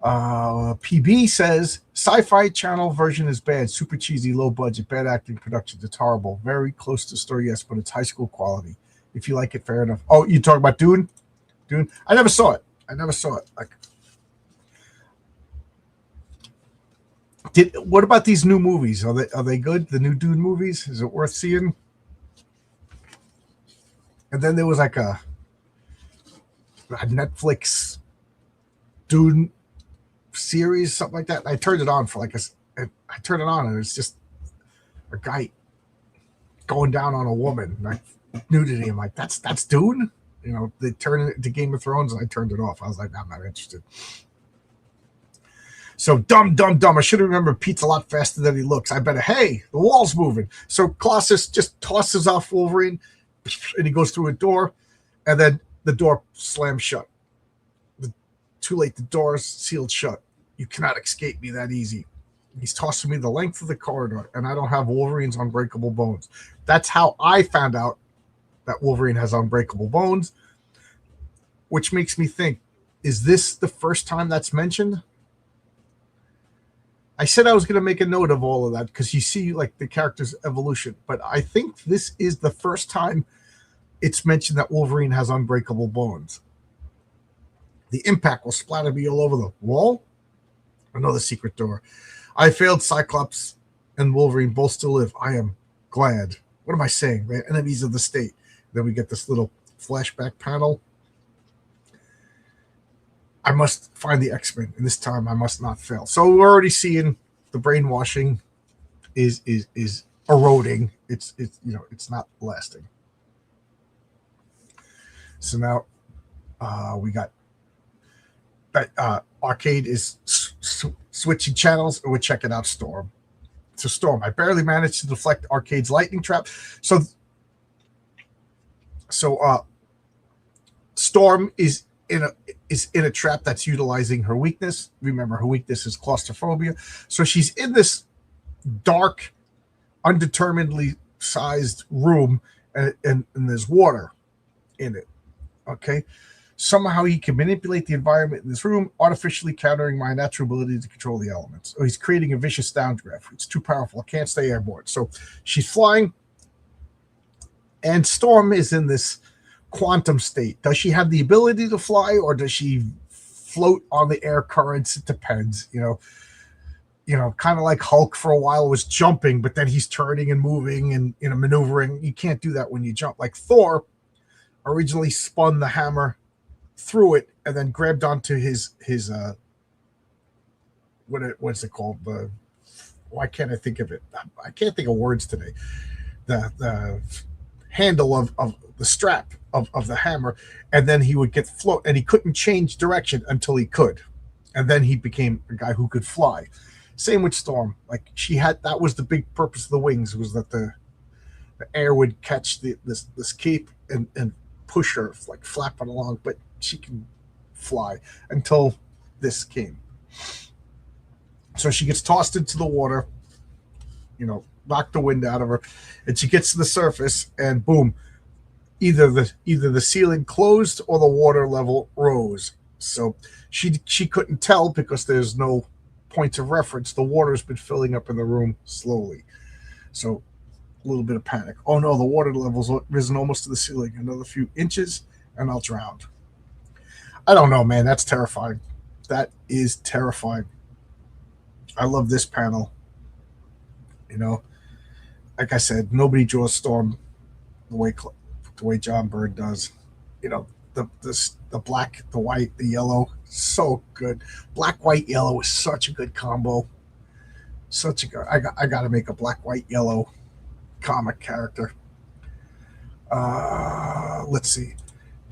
PB says Sci-Fi Channel version is bad, super cheesy, low budget, bad acting, production. It's horrible, very close to story, yes, but it's high school quality. If you like it, fair enough. Oh, you talking about Dune? I never saw it. Like, what about these new movies? Are they good? The new Dune movies? Is it worth seeing? And then there was like a Netflix Dune series, something like that. And I turned it on I turned it on, and it's just a guy going down on a woman, like nudity. I'm like, that's Dune. They turned it into Game of Thrones, and I turned it off. I was like, I'm not interested. So dumb. I should have remembered Pete's a lot faster than he looks. I better, hey, the wall's moving. So Colossus just tosses off Wolverine, and he goes through a door, and then the door slams shut. Too late, the door's sealed shut. You cannot escape me that easy. He's tossing me the length of the corridor, and I don't have Wolverine's unbreakable bones. That's how I found out that Wolverine has unbreakable bones, which makes me think, is this the first time that's mentioned? I said I was going to make a note of all of that because you see like the character's evolution, but I think this is the first time it's mentioned that Wolverine has unbreakable bones. The impact will splatter me all over the wall. Another secret door. I failed. Cyclops and Wolverine both still live. I am glad. What am I saying? They're enemies of the state. Then we get this little flashback panel. I must find the X-Men, and this time I must not fail. So we're already seeing the brainwashing is eroding. It's it's not lasting. So now we got that Arcade is switching channels, and we're checking out Storm. So Storm, I barely managed to deflect Arcade's lightning trap. So Storm is in a trap that's utilizing her weakness. Remember, her weakness is claustrophobia. So she's in this dark, undeterminedly sized room, and there's water in it. Okay. Somehow he can manipulate the environment in this room, artificially countering my natural ability to control the elements. Oh, he's creating a vicious downdraft. It's too powerful. I can't stay airborne. So she's flying, and Storm is in this quantum state. Does she have the ability to fly, or does she float on the air currents? It depends. Kind of like Hulk for a while was jumping, but then he's turning and moving and maneuvering. You can't do that when you jump. Like Thor originally spun the hammer through it and then grabbed onto his what's it called? Why can't I think of it? I can't think of words today. The handle of the strap of the hammer, and then he would get float, and he couldn't change direction until he could, and then he became a guy who could fly. Same with Storm. Like that was the big purpose of the wings, was that the air would catch this cape and push her like flapping along, but she can fly until this came. So she gets tossed into the water, knock the wind out of her, and she gets to the surface, and boom, either the ceiling closed or the water level rose. So she couldn't tell because there's no points of reference. The water's been filling up in the room slowly. So a little bit of panic. Oh no, the water level's risen almost to the ceiling. Another few inches and I'll drown. I don't know, man. That's terrifying. That is terrifying. I love this panel. Like I said, nobody draws Storm the way John Byrne does. The black, the white, the yellow, so good. Black, white, yellow is such a good combo. Such a good. I got to make a black, white, yellow comic character. Let's see.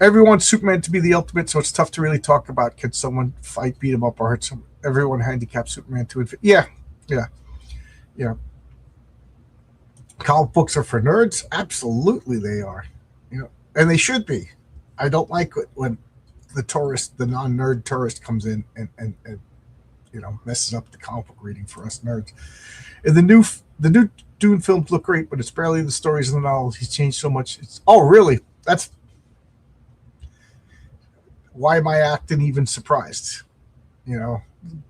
Everyone's Superman to be the ultimate, so it's tough to really talk about. Can someone fight, beat him up, or hurt someone? Everyone handicaps Superman to infinity. Yeah. Comic books are for nerds. Absolutely, they are. And they should be. I don't like it when the non-nerd tourist comes in and messes up the comic book reading for us nerds. And the new Dune films look great, but it's barely the stories in the novels. He's changed so much. Oh, really? That's why am I acting even surprised?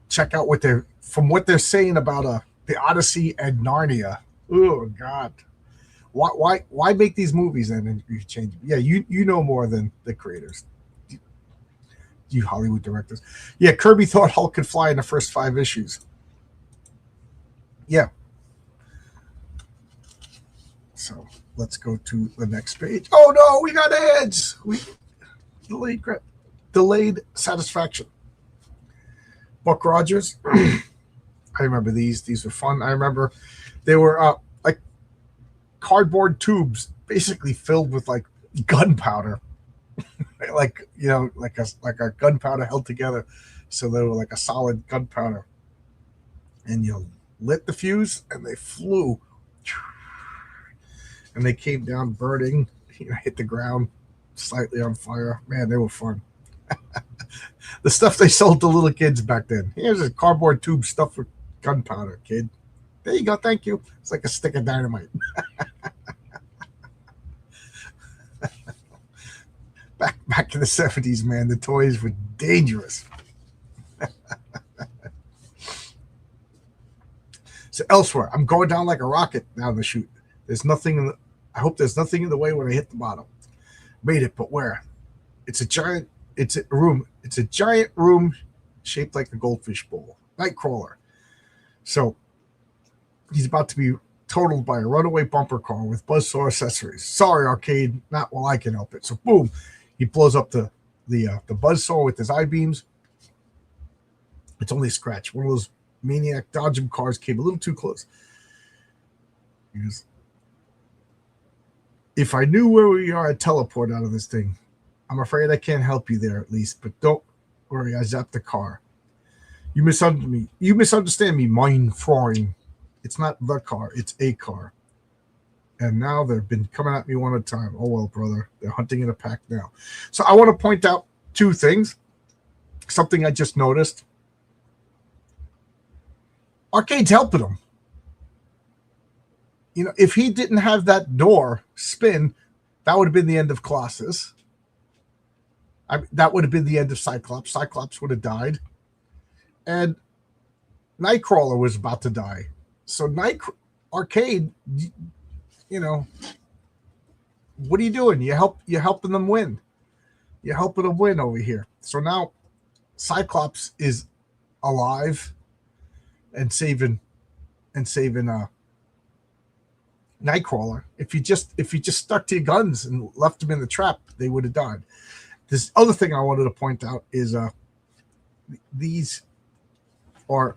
Check out what they're saying about the Odyssey and Narnia. Oh God, why make these movies and you change? Yeah, you know more than the creators, you Hollywood directors. Yeah, Kirby thought Hulk could fly in the first 5 issues. Yeah. So let's go to the next page. Oh no, we got ads. We delayed satisfaction. Buck Rogers. I remember these. These were fun. I remember they were like cardboard tubes, basically filled with like gunpowder, like a gunpowder held together, so they were like a solid gunpowder. and you lit the fuse, and they flew, and they came down burning, hit the ground, slightly on fire. Man, they were fun. The stuff they sold to little kids back then. Here's a cardboard tube stuffed with gunpowder, kid. There you go. Thank you. It's like a stick of dynamite. Back in the 70s, man, the toys were dangerous. So elsewhere, I'm going down like a rocket down the chute. There's nothing in the, I hope there's nothing in the way when I hit the bottom. Made it, but where? It's a giant room shaped like a goldfish bowl. Nightcrawler. So he's about to be totaled by a runaway bumper car with buzzsaw accessories. Sorry, Arcade, not while I can help it. So boom, he blows up the buzzsaw with his I-beams. It's only a scratch. One of those maniac dodgem cars came a little too close. He goes, if I knew where we are, I'd teleport out of this thing. I'm afraid I can't help you there, at least, but don't worry, I zapped the car. You misunderstand me, mind frying. It's not the car, it's a car. And now they've been coming at me one at a time. Oh, well, brother, they're hunting in a pack now. So I want to point out two things. Something I just noticed. Arcade's helping him. You know, if he didn't have that door spin, that would have been the end of Colossus. That would have been the end of Cyclops. Cyclops would have died. And Nightcrawler was about to die. So Arcade, you know, what are you doing? You're helping them win. You're helping them win over here. So now Cyclops is alive and saving Nightcrawler. If you just stuck to your guns and left him in the trap, they would have died. This other thing I wanted to point out is these are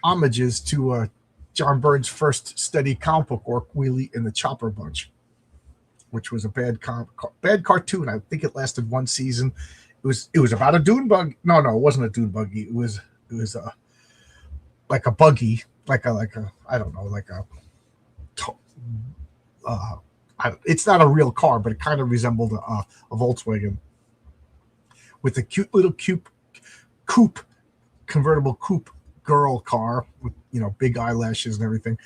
homages to John Byrne's first steady comic book work, Wheelie and the Chopper Bunch, which was a bad cartoon. I think it lasted one season. It was about a dune bug. No, it wasn't a dune buggy. It was like a buggy, like a I don't know, like a it's not a real car, but it kind of resembled a Volkswagen with a cute little coupe convertible coupe girl car with, you know, big eyelashes and everything.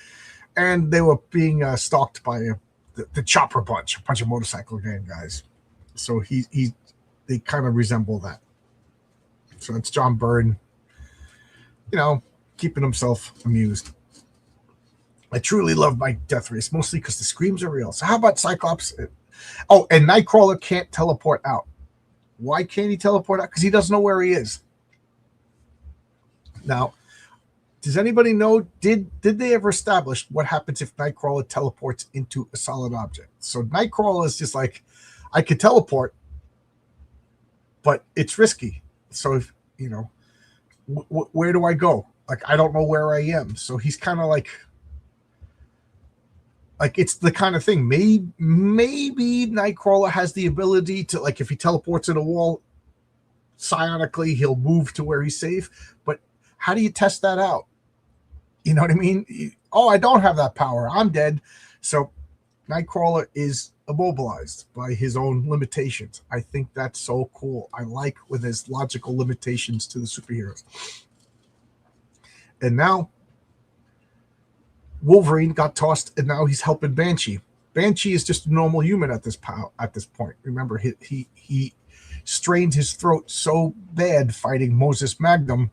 And they were being stalked by the Chopper Bunch, a bunch of motorcycle gang guys. So they kind of resemble that. So it's John Byrne, you know, keeping himself amused. I truly love my Death Race, mostly because the screams are real. So how about Cyclops? Oh, and Nightcrawler can't teleport out. Why can't he teleport out? Because he doesn't know where he is. Now, does anybody know, did they ever establish what happens if Nightcrawler teleports into a solid object? So Nightcrawler is just like, I could teleport, but it's risky. So, if, you know, where do I go? Like, I don't know where I am. So he's kind of like it's the kind of thing. Maybe Nightcrawler has the ability to, like, if he teleports in a wall, psionically, he'll move to where he's safe. But how do you test that out? You know what I mean? Oh, I don't have that power. I'm dead. So Nightcrawler is immobilized by his own limitations. I think that's so cool. I like when there's logical limitations to the superheroes. And now Wolverine got tossed, and now he's helping Banshee. Banshee is just a normal human at this point. Remember, he strained his throat so bad fighting Moses Magnum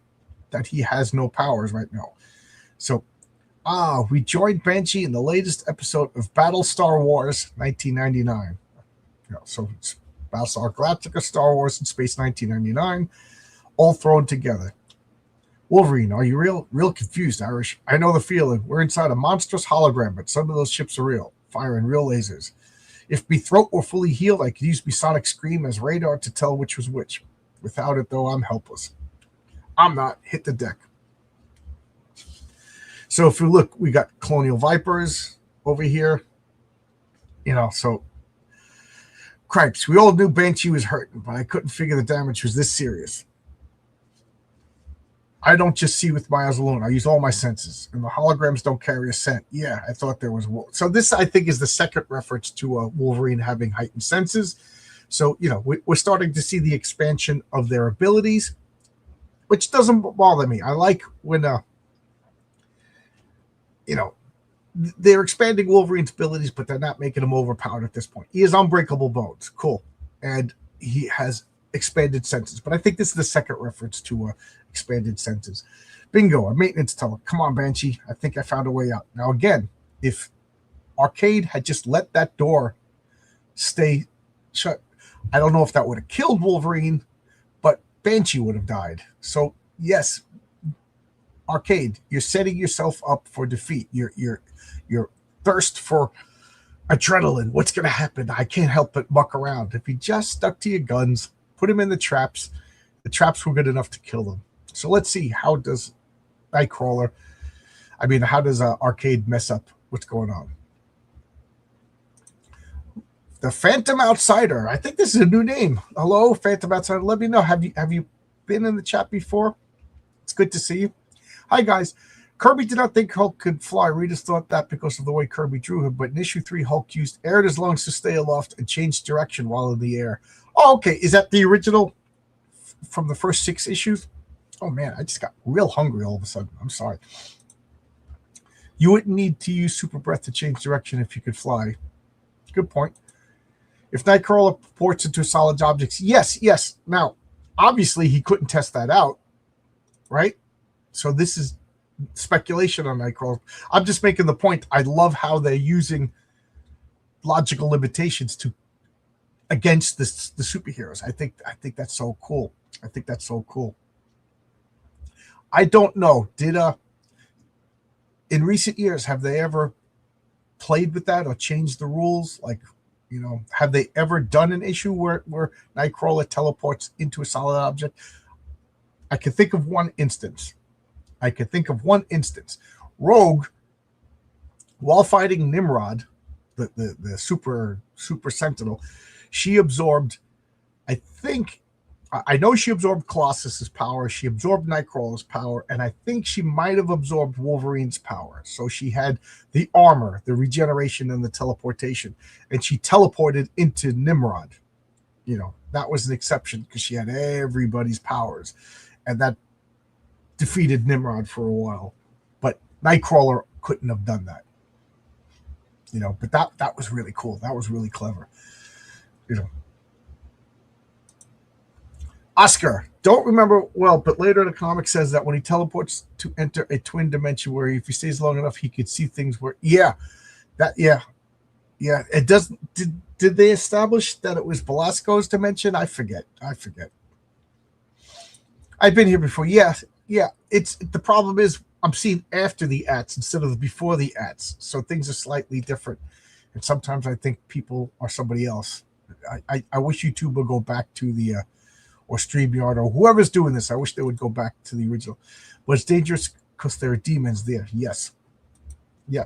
that he has no powers right now. So, we joined Banshee in the latest episode of Battlestar Wars 1999. So it's Battlestar Galactica, Star Wars in Space 1999, all thrown together. Wolverine, are you real confused, Irish? I know the feeling. We're inside a monstrous hologram, but some of those ships are real, firing real lasers. If my throat were fully healed, I could use my sonic scream as radar to tell which was which. Without it, though, I'm helpless. I'm not. Hit the deck. So if we look, we got Colonial Vipers over here. You know, so cripes. We all knew Banshee was hurting, but I couldn't figure the damage was this serious. I don't just see with my eyes alone. I use all my senses, and the holograms don't carry a scent. Yeah, I thought there was. So this, I think, is the second reference to Wolverine having heightened senses. So we're starting to see the expansion of their abilities, which doesn't bother me. I like when they're expanding Wolverine's abilities, but they're not making him overpowered at this point. He has unbreakable bones, cool, and he has expanded senses. But I think this is the second reference to expanded senses. Bingo, a maintenance teller. Come on, Banshee. I think I found a way out. Now, again, if Arcade had just let that door stay shut, I don't know if that would have killed Wolverine, but Banshee would have died. So, yes, Arcade, you're setting yourself up for defeat. Your thirst for adrenaline. What's going to happen? I can't help but muck around. If you just stuck to your guns, put him in the traps were good enough to kill them. So let's see, how does Nightcrawler, how does Arcade mess up what's going on? The Phantom Outsider. I think this is a new name. Hello, Phantom Outsider. Let me know. Have you been in the chat before? It's good to see you. Hi, guys. Kirby did not think Hulk could fly. Readers thought that because of the way Kirby drew him, but in issue 3, Hulk used air in his lungs to stay aloft and changed direction while in the air. Oh, okay. Is that the original from the first 6 issues? Oh, man, I just got real hungry all of a sudden. I'm sorry. You wouldn't need to use super breath to change direction if you could fly. Good point. If Nightcrawler ports into solid objects, yes. Now, obviously, he couldn't test that out, right? So this is speculation on Nightcrawler. I'm just making the point. I love how they're using logical limitations against the superheroes. I think that's so cool. I don't know. In recent years, have they ever played with that or changed the rules? Like, have they ever done an issue where Nightcrawler teleports into a solid object? I can think of one instance. Rogue, while fighting Nimrod, the super sentinel, she absorbed, I know she absorbed Colossus's power, she absorbed Nightcrawler's power, and I think she might have absorbed Wolverine's power. So she had the armor, the regeneration, and the teleportation, and she teleported into Nimrod. That was an exception because she had everybody's powers, and that defeated Nimrod for a while. But Nightcrawler couldn't have done that. But that was really cool. That was really clever. Oscar, don't remember well, but later the comic says that when he teleports to enter a twin dimension where if he stays long enough, he could see things where, yeah. It doesn't, did they establish that it was Belasco's dimension? I forget. I've been here before. Yeah. The problem is I'm seeing after the ads instead of before the ads. So things are slightly different. And sometimes I think people are somebody else. I wish YouTube would go back to the, or StreamYard, or whoever's doing this. I wish they would go back to the original. But it's dangerous because there are demons there. Yes. Yeah.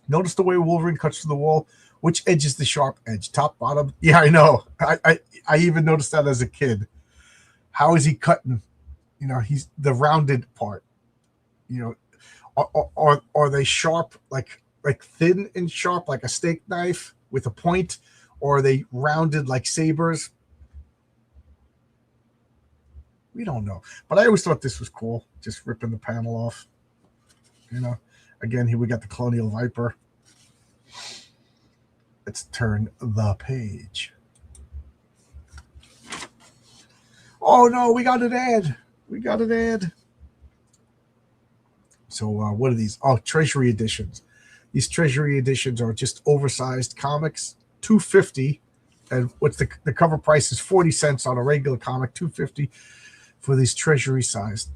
Notice the way Wolverine cuts through the wall. Which edge is the sharp edge? Top, bottom? Yeah, I know. I even noticed that as a kid. How is he cutting? He's the rounded part. Are they sharp, like thin and sharp, like a steak knife with a point? Or are they rounded like sabers? We don't know. But I always thought this was cool, just ripping the panel off. Again, here we got the Colonial Viper. Let's turn the page. Oh, no, we got an ad. So what are these? Oh, Treasury editions. These Treasury editions are just oversized comics, $2.50. And what's the cover price is 40 cents on a regular comic, $2.50. For these Treasury sized.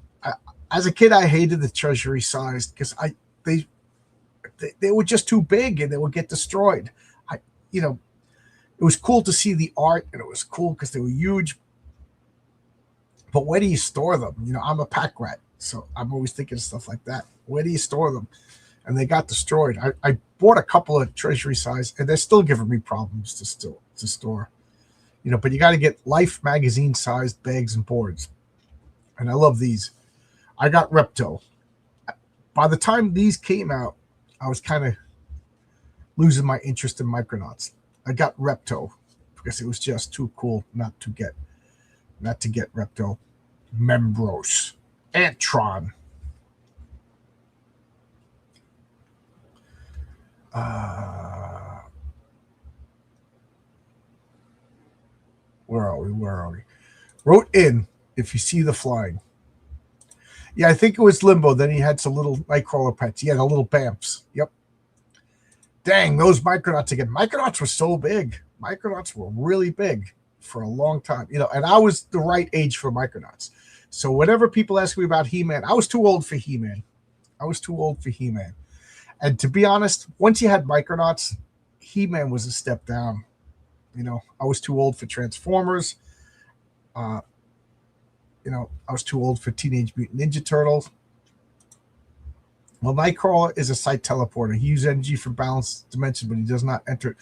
As a kid, I hated the Treasury sized because they were just too big and they would get destroyed. It was cool to see the art and it was cool because they were huge. But where do you store them? I'm a pack rat, so I'm always thinking of stuff like that. Where do you store them? And they got destroyed. I bought a couple of Treasury size and they're still giving me problems to store. But you got to get Life magazine sized bags and boards. And I love these. I got Repto. By the time these came out, I was kind of losing my interest in Micronauts. I got Repto because it was just too cool not to get Repto. Membros, Antron. Where are we? Wrote in, if you see the flying. Yeah, I think it was Limbo. Then he had some little Nightcrawler pets. He had a little Bamps. Yep. Dang, those Micronauts again. Micronauts were so big. Micronauts were really big for a long time. And I was the right age for Micronauts. So whenever people ask me about He-Man, I was too old for He-Man. And to be honest, once you had Micronauts, He-Man was a step down. I was too old for Transformers. I was too old for Teenage Mutant Ninja Turtles. Well, Nightcrawler is a site teleporter. He uses energy for balanced dimension, but he does not enter it.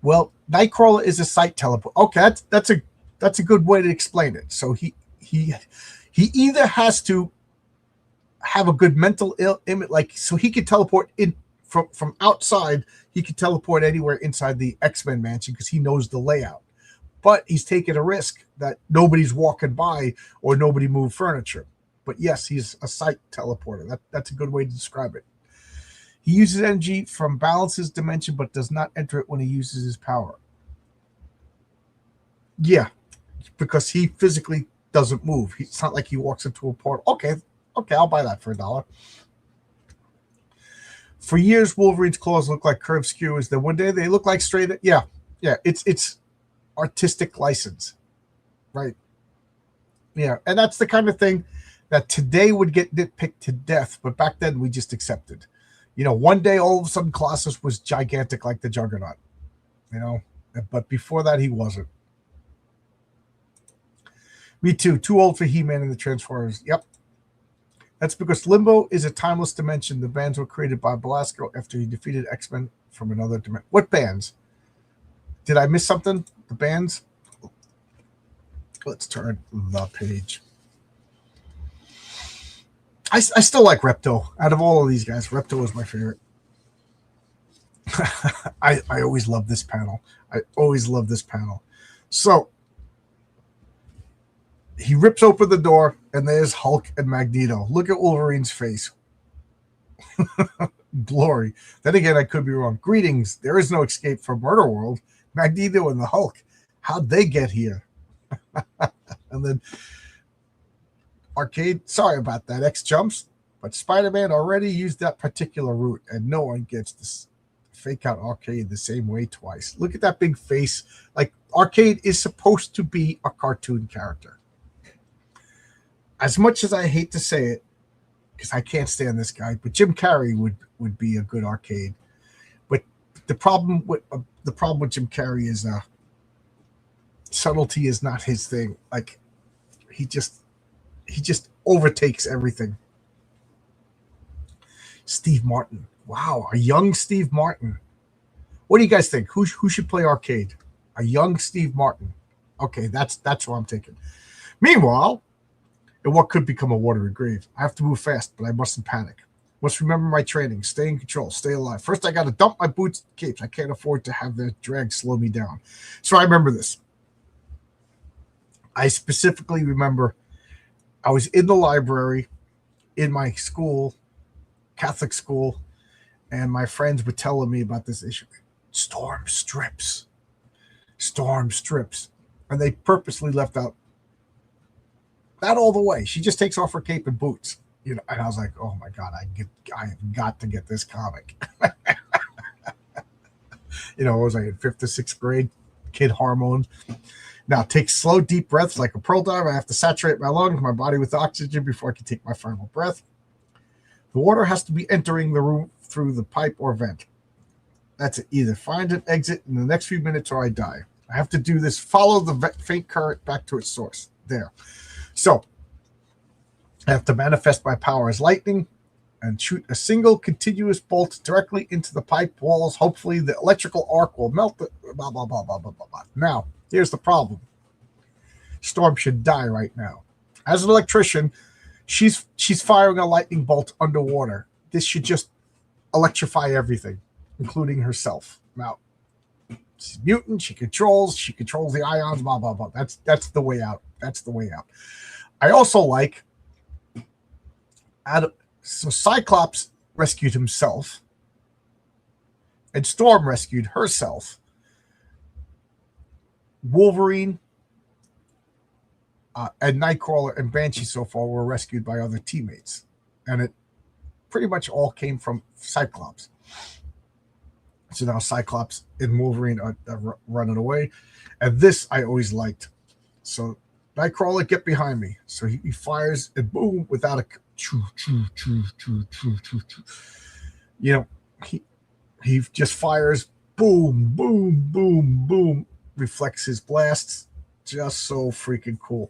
Well, Nightcrawler is a site teleport. Okay, that's a good way to explain it. So he either has to have a good mental image, so he could teleport in from outside. He could teleport anywhere inside the X-Men mansion because he knows the layout. But he's taking a risk that nobody's walking by or nobody moved furniture. But yes, he's a site teleporter. That's a good way to describe it. He uses energy from balances dimension, but does not enter it when he uses his power. Yeah, because he physically doesn't move. It's not like he walks into a portal. Okay, I'll buy that for $1. For years, Wolverine's claws look like curved skewers. Then one day they look like straight. Yeah. It's artistic license, right? Yeah, and that's the kind of thing that today would get nitpicked to death, but back then we just accepted. One day all of a sudden Colossus was gigantic like the Juggernaut, but before that he wasn't. Me too. Too old for He-Man and the Transformers. Yep. That's because Limbo is a timeless dimension. The bands were created by Belasco after he defeated X-Men from another dimension. What bands? Did I miss something? The bands? Let's turn the page. I still like Repto. Out of all of these guys, Repto is my favorite. I always love this panel. So he rips open the door, and there's Hulk and Magneto. Look at Wolverine's face. Glory. Then again, I could be wrong. Greetings. There is no escape from Murder World. Magneto and the Hulk. How'd they get here? And then Arcade, sorry about that, X jumps, but Spider-Man already used that particular route, and no one gets this fake out Arcade the same way twice. Look at that big face. Like, Arcade is supposed to be a cartoon character. As much as I hate to say it, because I can't stand this guy, but Jim Carrey would be a good Arcade. But the problem with Jim Carrey is subtlety is not his thing. Like, he just overtakes everything. Steve Martin. Wow, a young Steve Martin. What do you guys think? Who should play Arcade? A young Steve Martin. Okay, that's what I'm thinking. Meanwhile, in what could become a watery grave, I have to move fast, but I mustn't panic. Must remember my training. Stay in control. Stay alive. First, I got to dump my boots and capes. I can't afford to have the drag slow me down. So I remember this. I specifically remember I was in the library in my school, Catholic school, and my friends were telling me about this issue. Storm strips. And they purposely left out not all the way. She just takes off her cape and boots. And I was like, oh my God, I have got to get this comic. What was I in 5th or 6th grade? Kid hormones. Now take slow, deep breaths like a pearl diver. I have to saturate my lungs, my body with oxygen before I can take my final breath. The water has to be entering the room through the pipe or vent. That's it. Either find an exit in the next few minutes or I die. I have to do this. Follow the faint current back to its source. There. So I have to manifest my power as lightning and shoot a single continuous bolt directly into the pipe walls. Hopefully the electrical arc will melt it. Blah, blah, blah, blah, blah, blah, blah. Now, here's the problem. Storm should die right now. As an electrician, She's firing a lightning bolt underwater. This should just electrify everything, including herself. Now, she's mutant. She controls the ions. Blah blah blah. That's the way out. That's the way out. I also like. So Cyclops rescued himself, and Storm rescued herself. Wolverine and Nightcrawler and Banshee so far were rescued by other teammates, and it pretty much all came from Cyclops. So now Cyclops and Wolverine are running away, and this I always liked. So Nightcrawler, get behind me. So he fires and boom, without a you know, he just fires, boom, boom, boom, boom, reflects his blasts. Just so freaking cool.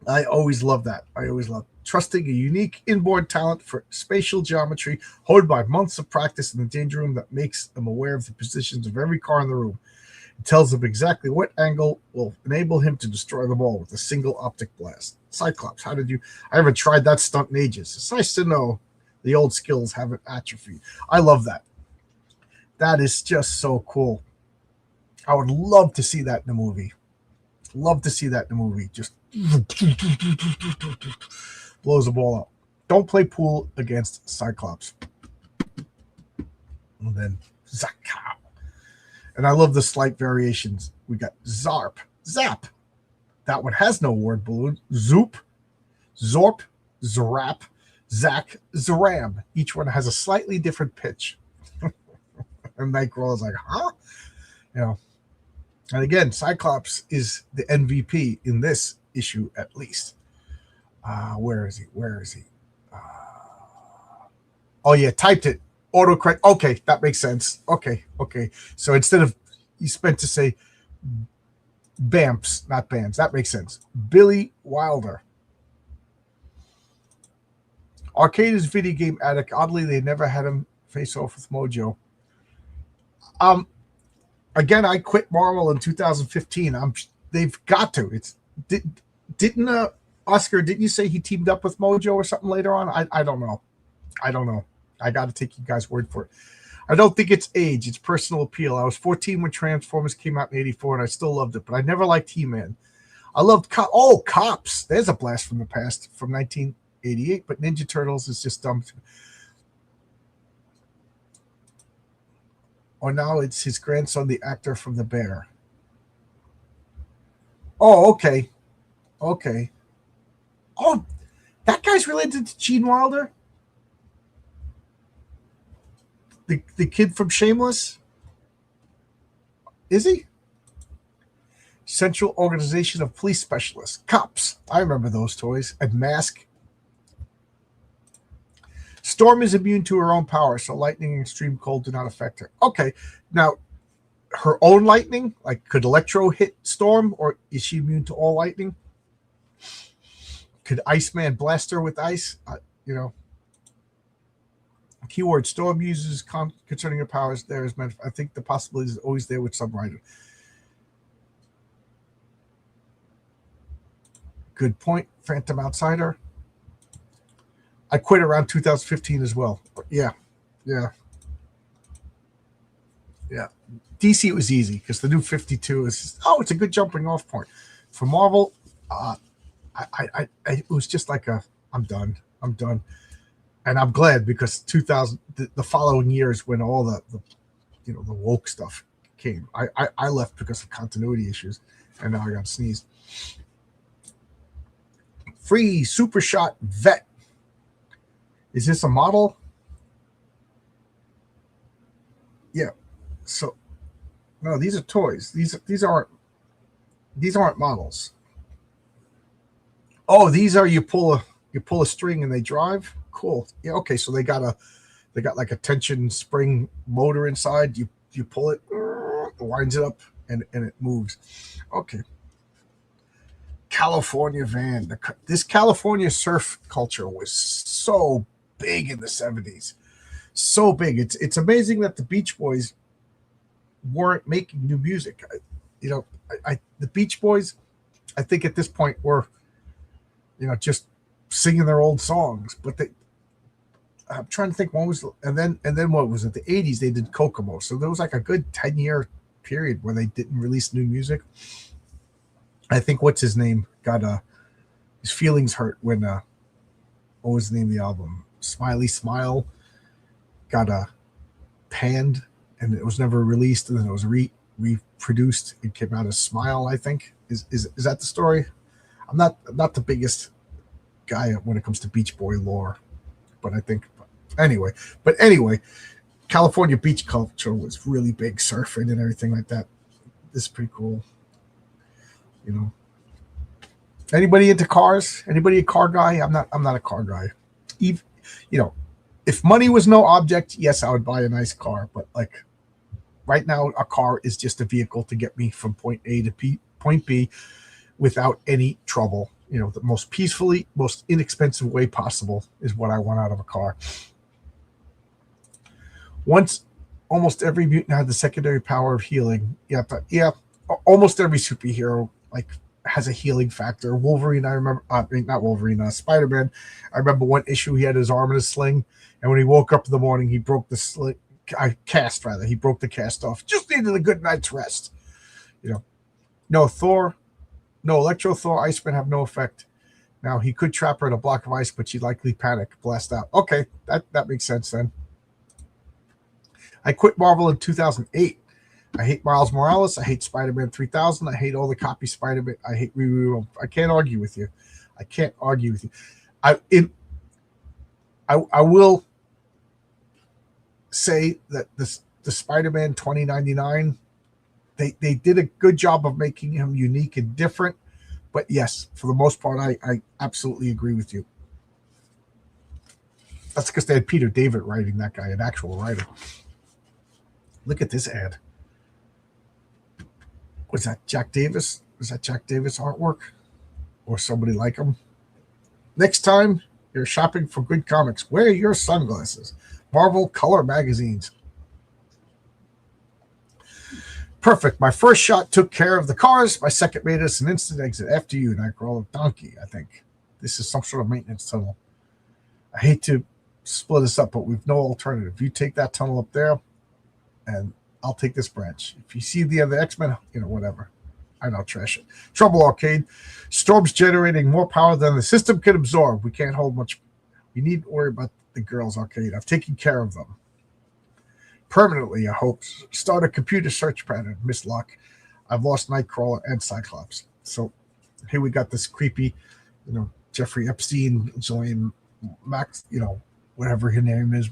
I always love that. I always love trusting a unique inborn talent for spatial geometry, honed by months of practice in the danger room that makes them aware of the positions of every car in the room. It tells him exactly what angle will enable him to destroy them all with a single optic blast. Cyclops, how did you? I haven't tried that stunt in ages. It's nice to know the old skills haven't atrophied. I love that. That is just so cool. I would love to see that in the movie. Love to see that in the movie. Just blows the ball out. Don't play pool against Cyclops. And then Zaka. And I love the slight variations. We got Zarp, Zap. That one has no word balloon. Zoop, Zorp, Zarap, Zack, Zaram. Each one has a slightly different pitch. And Nightcrawler's like, huh? You know. And again, Cyclops is the MVP in this issue, at least. Where is he? Oh, yeah, typed it. Autocorrect. Okay, that makes sense. Okay. So instead of, you spent to say Bamps, not Bams. That makes sense. Billy Wilder. Arcade is video game addict. Oddly, they never had him face off with Mojo. Again, I quit Marvel in 2015. They've got to. Didn't Oscar? Didn't you say he teamed up with Mojo or something later on? I don't know. I got to take you guys' word for it. I don't think it's age. It's personal appeal. I was 14 when Transformers came out in '84, and I still loved it. But I never liked He-Man. I loved Cops. There's a blast from the past from 1988. But Ninja Turtles is just dumb. Or now it's his grandson, the actor from The Bear. Oh, okay. Oh, that guy's related to Gene Wilder? The kid from Shameless? Is he? Central Organization of Police Specialists. Cops. I remember those toys. And Mask. Storm is immune to her own power, so lightning and extreme cold do not affect her. Okay, now her own lightning, like could Electro hit Storm, or is she immune to all lightning? Could Iceman blast her with ice? Keyword: Storm uses concerning her powers. There is meant. I think the possibility is always there with some writer. Good point. Phantom Outsider. I quit around 2015 as well. Yeah. DC was easy because the new 52 is it's a good jumping off point. For Marvel, it was just like I'm done, and I'm glad because 2000 the following years when all the woke stuff came, I left because of continuity issues, and now I got sneezed. Free Super Shot Vet. Is this a model? Yeah. So, no, these are toys. These aren't models. Oh, these are you pull a string and they drive. Cool. Yeah. Okay. So they got like a tension spring motor inside. You pull it, winds it up, and it moves. Okay. California van. This California surf culture was so big in the 70s. So big. It's amazing that the Beach Boys weren't making new music. The Beach Boys, I think at this point were just singing their old songs. But I'm trying to think when was, and then what was it? The '80s they did Kokomo, so there was like a good 10-year period where they didn't release new music. I think what's his name got his feelings hurt when what was the name of the album? Smiley Smile got panned and it was never released, and then it was reproduced. It came out as Smile, I think. Is that the story? I'm not the biggest guy when it comes to Beach Boy lore, but I think anyway. But anyway, California beach culture was really big, surfing and everything like that. This is pretty cool. Anybody into cars? Anybody a car guy? I'm not a car guy. Even, if money was no object, yes, I would buy a nice car. But like right now, a car is just a vehicle to get me from point A to point B without any trouble. The most peacefully, most inexpensive way possible is what I want out of a car. Once almost every mutant had the secondary power of healing. Yeah, almost every superhero has a healing factor. Wolverine, I remember, not Wolverine, Spider-Man. I remember one issue he had his arm in a sling, and when he woke up in the morning, he broke the sling. Cast rather. He broke the cast off. Just needed a good night's rest. No Thor, no Electro, Thor, Iceman have no effect. Now he could trap her in a block of ice, but she'd likely panic, blast out. Okay, that makes sense then. I quit Marvel in 2008. I hate Miles Morales. I hate Spider-Man 3000. I hate all the copy Spider-Man. I hate Riri. I can't argue with you. I will say that the Spider-Man 2099, they did a good job of making him unique and different. But yes, for the most part, I absolutely agree with you. That's because they had Peter David writing that guy, an actual writer. Look at this ad. Was that Jack Davis? Was that Jack Davis artwork? Or somebody like him? Next time you're shopping for good comics, wear your sunglasses. Marvel Color magazines. Perfect. My first shot took care of the cars. My second made us an instant exit. After you, Nightcrawler. Donkey, I think. This is some sort of maintenance tunnel. I hate to split us up, but we've no alternative. You take that tunnel up there, and I'll take this branch. If you see the other X-Men, whatever. I know, trash it. Trouble Arcade. Storm's generating more power than the system can absorb. We can't hold much. We need to worry about the girls' arcade. I've taken care of them. Permanently, I hope. Start a computer search pattern, Miss Luck. I've lost Nightcrawler and Cyclops. So here we got this creepy, Jeffrey Epstein, Jillian Max, whatever her name is.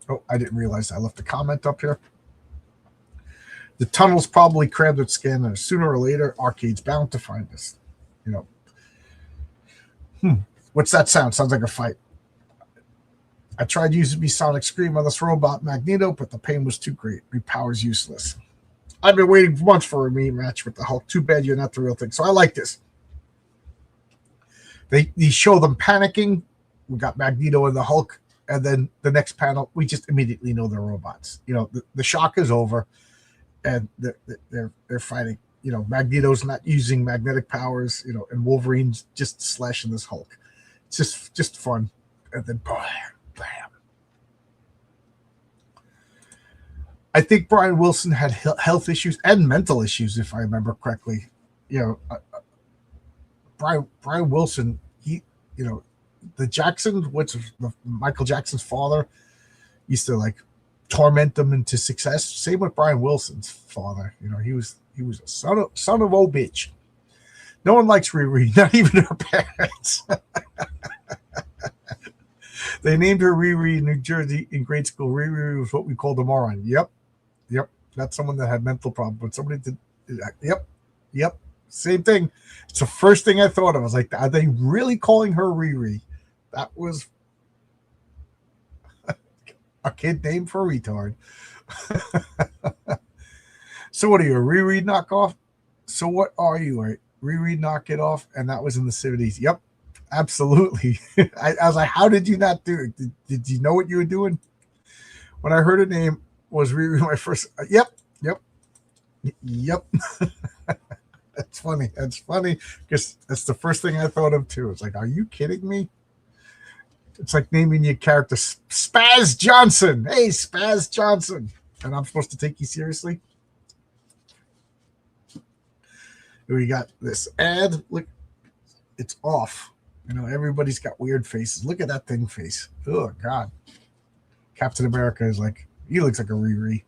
Oh, I didn't realize I left a comment up here. The tunnel's probably crammed with scanners. Sooner or later, Arcade's bound to find us. What's that sound? Sounds like a fight. I tried using Sonic Scream on this robot Magneto, but the pain was too great. Repower's useless. I've been waiting for months for a rematch with the Hulk. Too bad you're not the real thing. So I like this. They show them panicking. We got Magneto and the Hulk. And then the next panel, we just immediately know they're robots. The shock is over, and they're fighting. Magneto's not using magnetic powers. And Wolverine's just slashing this Hulk. It's just fun. And then bam. I think Brian Wilson had health issues and mental issues, if I remember correctly. Brian Wilson, the Jackson, Michael Jackson's father, used to torment them into success. Same with Brian Wilson's father. He was a son of old bitch. No one likes Riri, not even her parents. They named her Riri in New Jersey in grade school. Riri was what we called a moron. Yep. Not someone that had mental problems, but somebody did. Yep. Same thing. It's the first thing I thought of. I was like, are they really calling her Riri? That was a kid name for a retard. So what are you, a Riri knockoff? So what are you, a Riri knock it off? And that was in the 70s. Yep, absolutely. I was like, how did you not do it? Did you know what you were doing? When I heard her name was Riri, my first. Yep. That's It's funny. It's funny because that's the first thing I thought of too. It's like, are you kidding me? It's like naming your character Spaz Johnson. Hey, Spaz Johnson. And I'm supposed to take you seriously? We got this ad. Look, it's off. You know, everybody's got weird faces. Look at that thing face. Oh, God. Captain America is like, he looks like a Riri.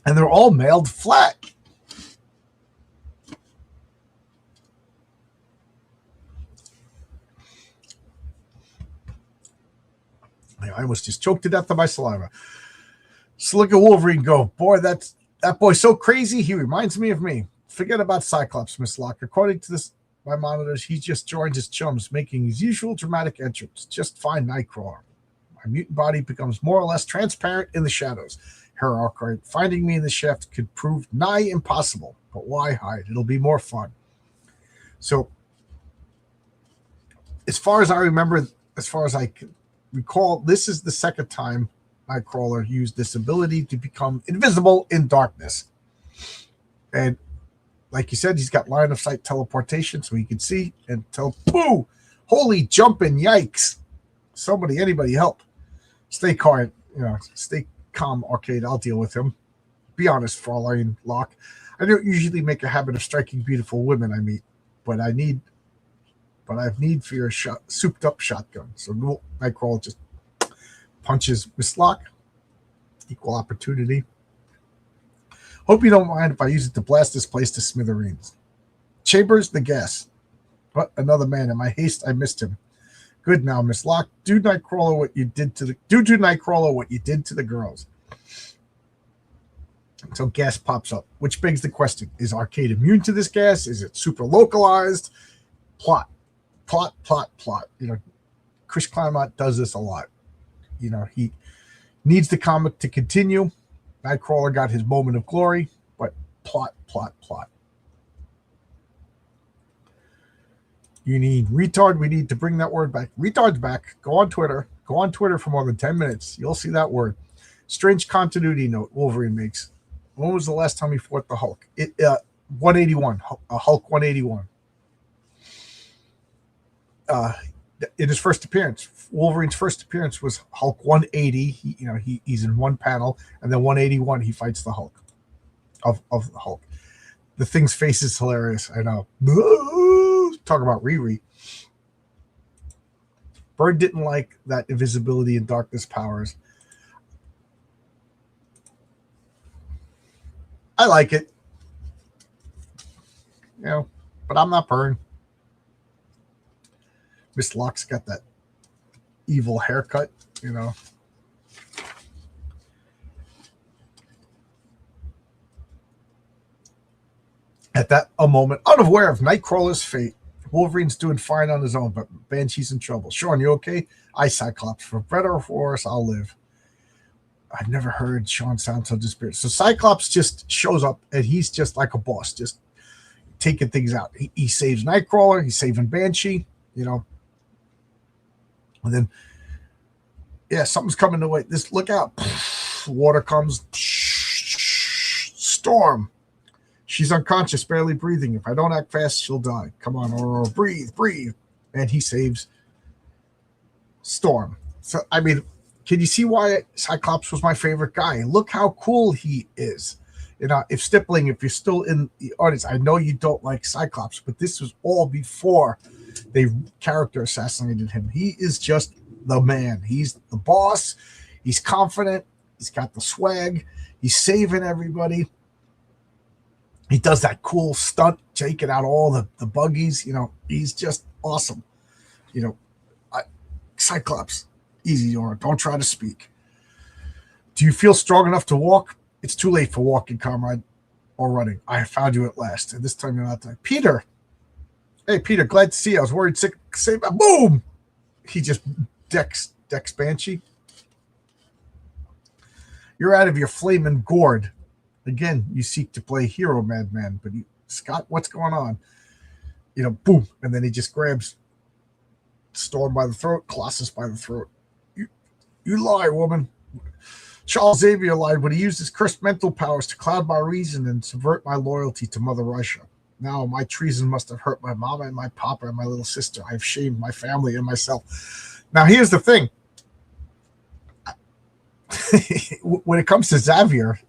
And they're all mailed flat. I almost just choked to death on my saliva. So look at Wolverine go. Boy, that boy's so crazy. He reminds me of me. Forget about Cyclops, Miss Locke. According to my monitors, he just joined his chums, making his usual dramatic entrance. Just fine, Nightcrawler. My mutant body becomes more or less transparent in the shadows. Her Arkwright, finding me in the shaft could prove nigh impossible. But why hide? It'll be more fun. So, as far as I remember, as far as I can recall, this is the second time Nightcrawler used this ability to become invisible in darkness. And like you said, he's got line of sight teleportation, so he can see and tell, boo, holy jumping, yikes. Anybody help. Stay calm, stay calm, Arcade. I'll deal with him. Be honest, Fraulein Locke. I don't usually make a habit of striking beautiful women I meet, but I have need for your souped up shotgun. So Nightcrawler just punches Miss Locke. Equal opportunity. Hope you don't mind if I use it to blast this place to smithereens. Chambers, the gas. But another man. In my haste, I missed him. Good now, Miss Locke. Do to Nightcrawler what you did to the girls. So gas pops up, which begs the question: is Arcade immune to this gas? Is it super localized? Plot. Chris Claremont does this a lot. He needs the comic to continue. Nightcrawler got his moment of glory, but plot. You need retard. We need to bring that word back. Retard's back. Go on Twitter for more than 10 minutes. You'll see that word. Strange continuity note Wolverine makes. When was the last time he fought the Hulk? 181. Hulk 181. In his first appearance, Wolverine's first appearance was Hulk 180. He's in one panel, and then 181 he fights the Hulk of the Hulk. The thing's face is hilarious. I know. Talk about Riri. Bird didn't like that invisibility and darkness powers. I like it, but I'm not Byrne. Miss Locke's got that evil haircut, At that moment, unaware of Nightcrawler's fate, Wolverine's doing fine on his own, but Banshee's in trouble. Sean, you okay? I, Cyclops. For better or for worse, I'll live. I've never heard Sean sound so dispirited. So Cyclops just shows up, and he's just like a boss, just taking things out. He saves Nightcrawler. He's saving Banshee, And then, something's coming the way. Look out. Water comes. Storm. She's unconscious, barely breathing. If I don't act fast, she'll die. Come on, Aurora, breathe. And he saves Storm. So, can you see why Cyclops was my favorite guy? Look how cool he is. If Stippling, if you're still in the audience, I know you don't like Cyclops, but this was all before they character assassinated him. He is just the man. He's the boss. He's confident. He's got the swag. He's saving everybody. He does that cool stunt, taking out all the buggies. He's just awesome. Cyclops, easy, or don't try to speak. Do you feel strong enough to walk? It's too late for walking, comrade, or running. I have found you at last, and this time you're not dying. Peter! Hey, Peter, glad to see you. I was worried sick. Boom! He just decks Banshee. You're out of your flaming gourd. Again, you seek to play hero, madman, but Scott, what's going on? Boom, and then he just grabs Storm by the throat, Colossus by the throat. You lie, woman. Charles Xavier lied when he used his cursed mental powers to cloud my reason and subvert my loyalty to Mother Russia. Now my treason must have hurt my mama and my papa and my little sister. I have shamed my family and myself. Now here's the thing. When it comes to Xavier,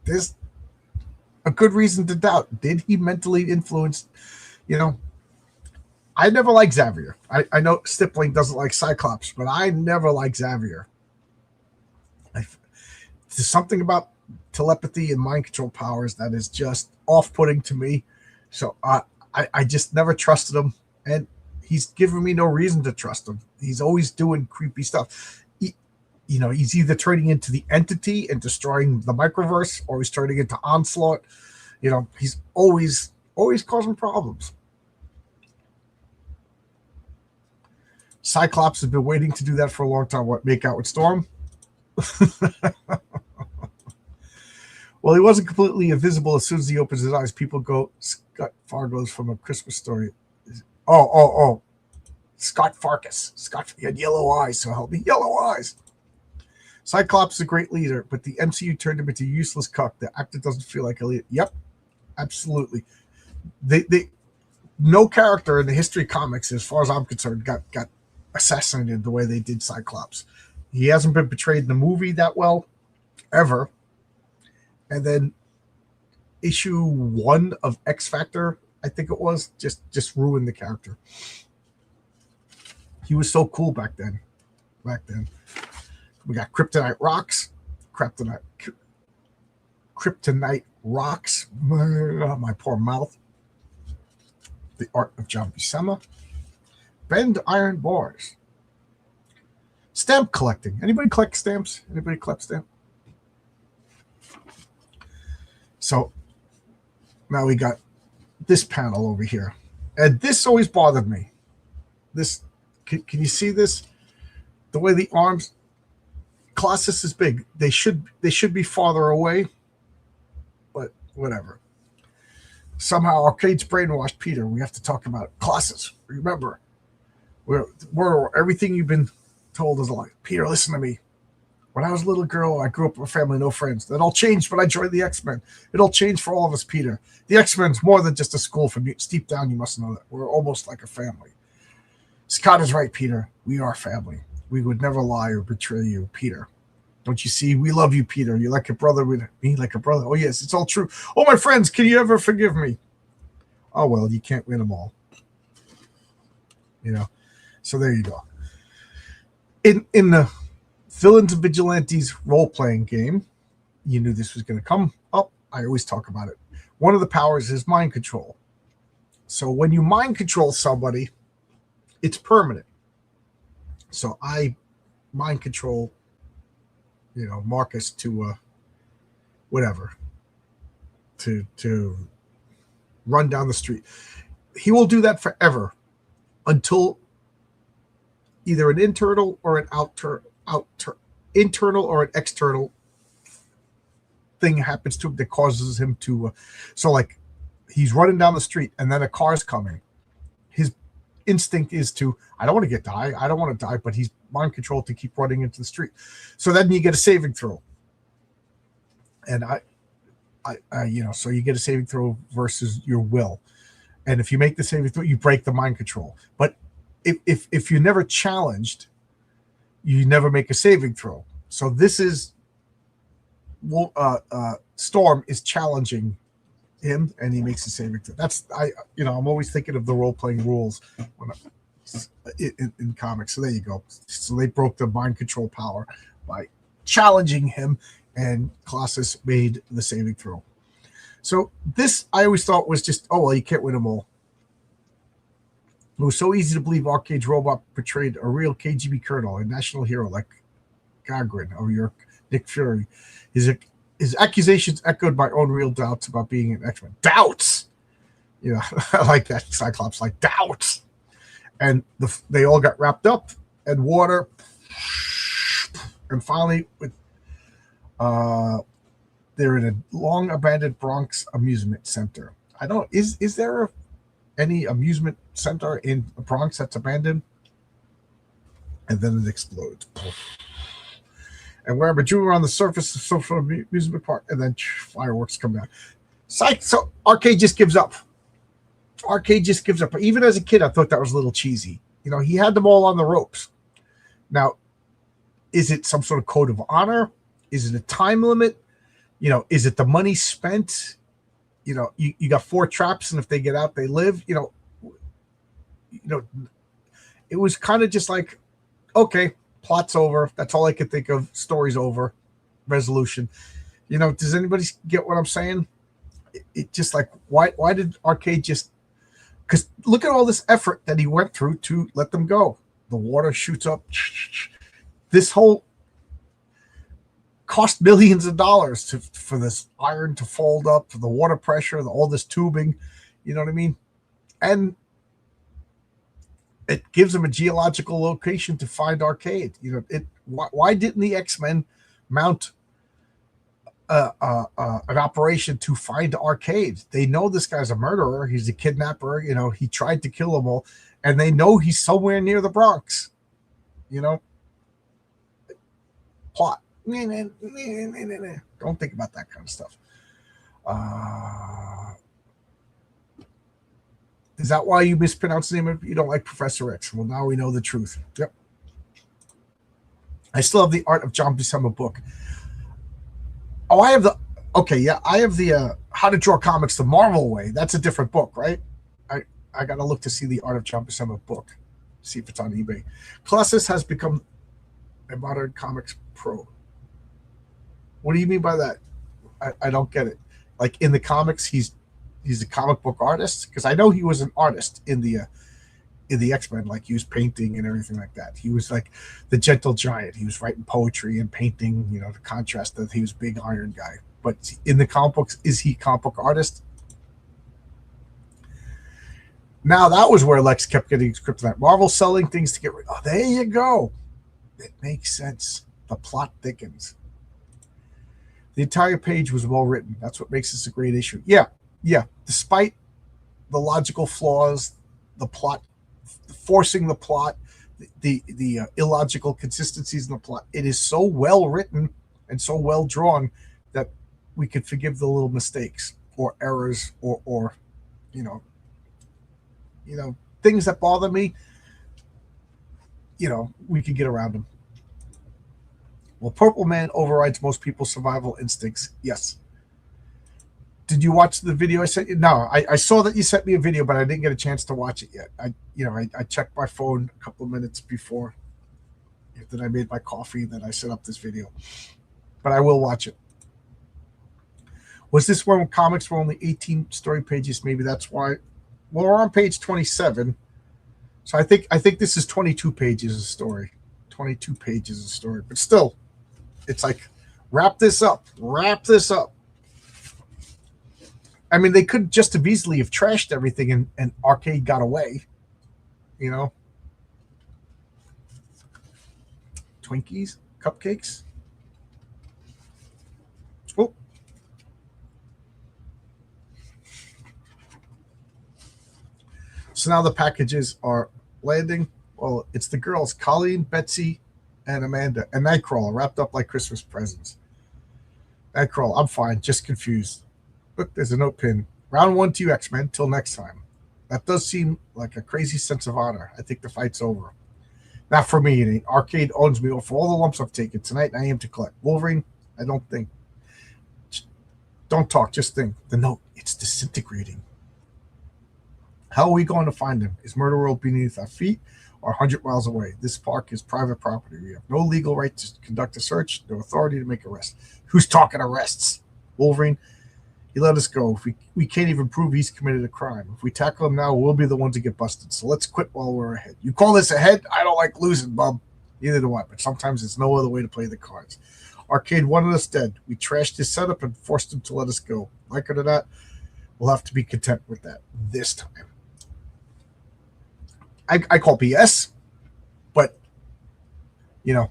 there's a good reason to doubt. Did he mentally influence, you know, I never liked Xavier. I know Stippling doesn't like Cyclops, but I never liked Xavier. There's something about telepathy and mind control powers that is just off-putting to me. So I just never trusted him, and he's given me no reason to trust him. He's always doing creepy stuff. He's either turning into the Entity and destroying the microverse, or he's turning into Onslaught. He's always causing problems. Cyclops has been waiting to do that for a long time. What, make out with Storm? Well, he wasn't completely invisible as soon as he opens his eyes. People go, Scott Fargo's from A Christmas Story. Oh. Scott Farkas. Scott, he had yellow eyes, so help me. Yellow eyes. Cyclops is a great leader, but the MCU turned him into a useless cuck. The actor doesn't feel like a leader. Yep, absolutely. No character in the history of comics, as far as I'm concerned, got assassinated the way they did Cyclops. He hasn't been portrayed in the movie that well, ever. And then issue 1 of X Factor, I think it was, just ruined the character. He was so cool back then. We got Kryptonite Rocks. Kryptonite Rocks. My poor mouth. The Art of John Buscema. Bend Iron Bars. Stamp collecting. Anybody collect stamps? Anybody collect stamps? So now we got this panel over here. And this always bothered me. This, can you see this? The way the arms, Colossus is big. They should be farther away, but whatever. Somehow Arcade's brainwashed Peter. We have to talk about Colossus. Remember, we're everything you've been told is a lie. Peter, listen to me. When I was a little girl, I grew up with a family, no friends. That all changed when I joined the X-Men. It all changed for all of us, Peter. The X-Men's more than just a school for mutants. Deep down, you must know that. We're almost like a family. Scott is right, Peter. We are family. We would never lie or betray you, Peter. Don't you see? We love you, Peter. You're like a brother with me, like a brother. Oh, yes, it's all true. Oh, my friends, can you ever forgive me? Oh, well, you can't win them all. So there you go. In the Villains and Vigilantes role-playing game, you knew this was going to come up. I always talk about it. One of the powers is mind control. So when you mind control somebody, it's permanent. So I mind control, Marcus to whatever, to run down the street. He will do that forever until either an internal or an internal or an external thing happens to him that causes him to so like he's running down the street and then a car's coming. His instinct is to, I don't want to I don't want to die, but he's mind controlled to keep running into the street. So then you get a saving throw. And so you get a saving throw versus your will. And if you make the saving throw, you break the mind control. But if you're never challenged, you never make a saving throw. So this is Storm is challenging him, and he makes a saving throw. That's I'm always thinking of the role playing rules in comics. So there you go. So they broke the mind control power by challenging him, and Colossus made the saving throw. So this I always thought was just, oh well, you can't win them all. It was so easy to believe Arcade's robot portrayed a real KGB colonel, a national hero like Gagarin or your Nick Fury. His accusations echoed my own real doubts about being an X-Men. Doubts! I like that. Cyclops like doubts. And they all got wrapped up in water. And finally, they're in a long abandoned Bronx amusement center. Is there any amusement center in the Bronx that's abandoned? And then it explodes. and wherever Junior on the surface of social amusement park, and then fireworks come down. Psych. So Arcade just gives up. Arcade just gives up. Even as a kid, I thought that was a little cheesy. You know, he had them all on the ropes. Now, is it some sort of code of honor? Is it a time limit? You know, is it the money spent? You know, you got 4 traps, and if they get out, they live. You know, it was kind of just like, okay, plot's over. That's all I could think of. Story's over. Resolution. You know, does anybody get what I'm saying? It just like, why did Arcade just? Because look at all this effort that he went through to let them go. The water shoots up. This whole cost millions of dollars for this iron to fold up, for the water pressure, all this tubing. You know what I mean? And it gives them a geological location to find Arcade. You know, why didn't the X-Men mount an operation to find Arcade? They know this guy's a murderer. He's a kidnapper. You know, he tried to kill them all, and they know he's somewhere near the Bronx. You know, plot. Don't think about that kind of stuff. Is that why you mispronounce the name of? You don't like Professor X? Well, now we know the truth. Yep. I still have the Art of John Buscema book. Oh, I have the. Okay, yeah, I have the How to Draw Comics the Marvel Way. That's a different book, right? I gotta look to see the Art of John Buscema book. See if it's on eBay. Colossus has become a modern comics pro. What do you mean by that? I don't get it. Like in the comics, he's a comic book artist, because I know he was an artist in the X-Men. Like he was painting and everything like that. He was like the gentle giant. He was writing poetry and painting. You know, the contrast that he was a big iron guy. But in the comic books, is he a comic book artist? Now that was where Lex kept getting kryptonite. Marvel selling things to get rid. Oh, there you go. It makes sense. The plot thickens. The entire page was well written. That's what makes this a great issue. Yeah. Despite the logical flaws, the plot, forcing the plot, the illogical consistencies in the plot, it is so well written and so well drawn that we could forgive the little mistakes or errors or you know things that bother me. You know, we could get around them. Well, Purple Man overrides most people's survival instincts. Yes. Did you watch the video I sent you? No, I saw that you sent me a video, but I didn't get a chance to watch it yet. I checked my phone a couple of minutes before that I made my coffee, that I set up this video. But I will watch it. Was this when comics were only 18 story pages? Maybe that's why. Well, we're on page 27. So I think this is 22 pages of story. 22 pages of story. But still, it's like, wrap this up. I mean, they could just have easily have trashed everything and Arcade got away. You know? Twinkies? Cupcakes? Oh. So now the packages are landing. Well, it's the girls, Colleen, Betsy, and Amanda, and Nightcrawler wrapped up like Christmas presents. Nightcrawler, I'm fine, just confused. Look, there's a note pin. Round 1 to you, X-Men. Till next time. That does seem like a crazy sense of honor. I think the fight's over. Not for me. It ain't. Arcade owns me for all the lumps I've taken tonight, and I aim to collect. Wolverine, I don't think. Don't talk, just think. The note, it's disintegrating. How are we going to find him? Is Murder World beneath our feet or 100 miles away? This park is private property. We have no legal right to conduct a search, no authority to make arrests. Who's talking arrests? Wolverine, he let us go. If we can't even prove he's committed a crime. If we tackle him now, we'll be the ones to get busted. So let's quit while we're ahead. You call this ahead? I don't like losing, bub. Neither do I, but sometimes there's no other way to play the cards. Arcade wanted us dead. We trashed his setup and forced him to let us go. Like it or not, we'll have to be content with that this time. I call BS, but, you know,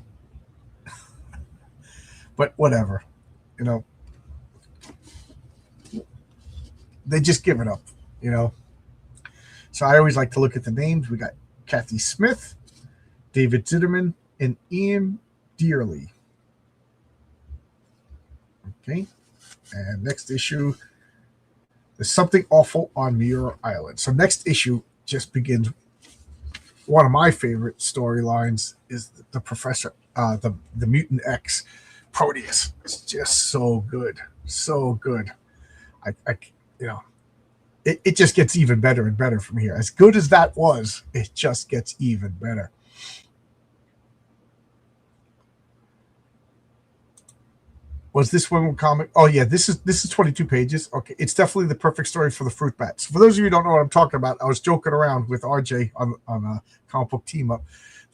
but whatever, you know. They just give it up, you know. So I always like to look at the names. We got Kathy Smith, David Zitterman, and Ian Dearly. Okay. And next issue, there's something awful on Muir Island. So next issue just begins. One of my favorite storylines is the professor, the Mutant X, Proteus. It's just so good, so good. I you know, it just gets even better and better from here. As good as that was, it just gets even better. Was this one comic? Oh yeah, this is 22 pages. Okay, it's definitely the perfect story for the fruit bats. For those of you who don't know what I'm talking about, I was joking around with RJ on a comic book team up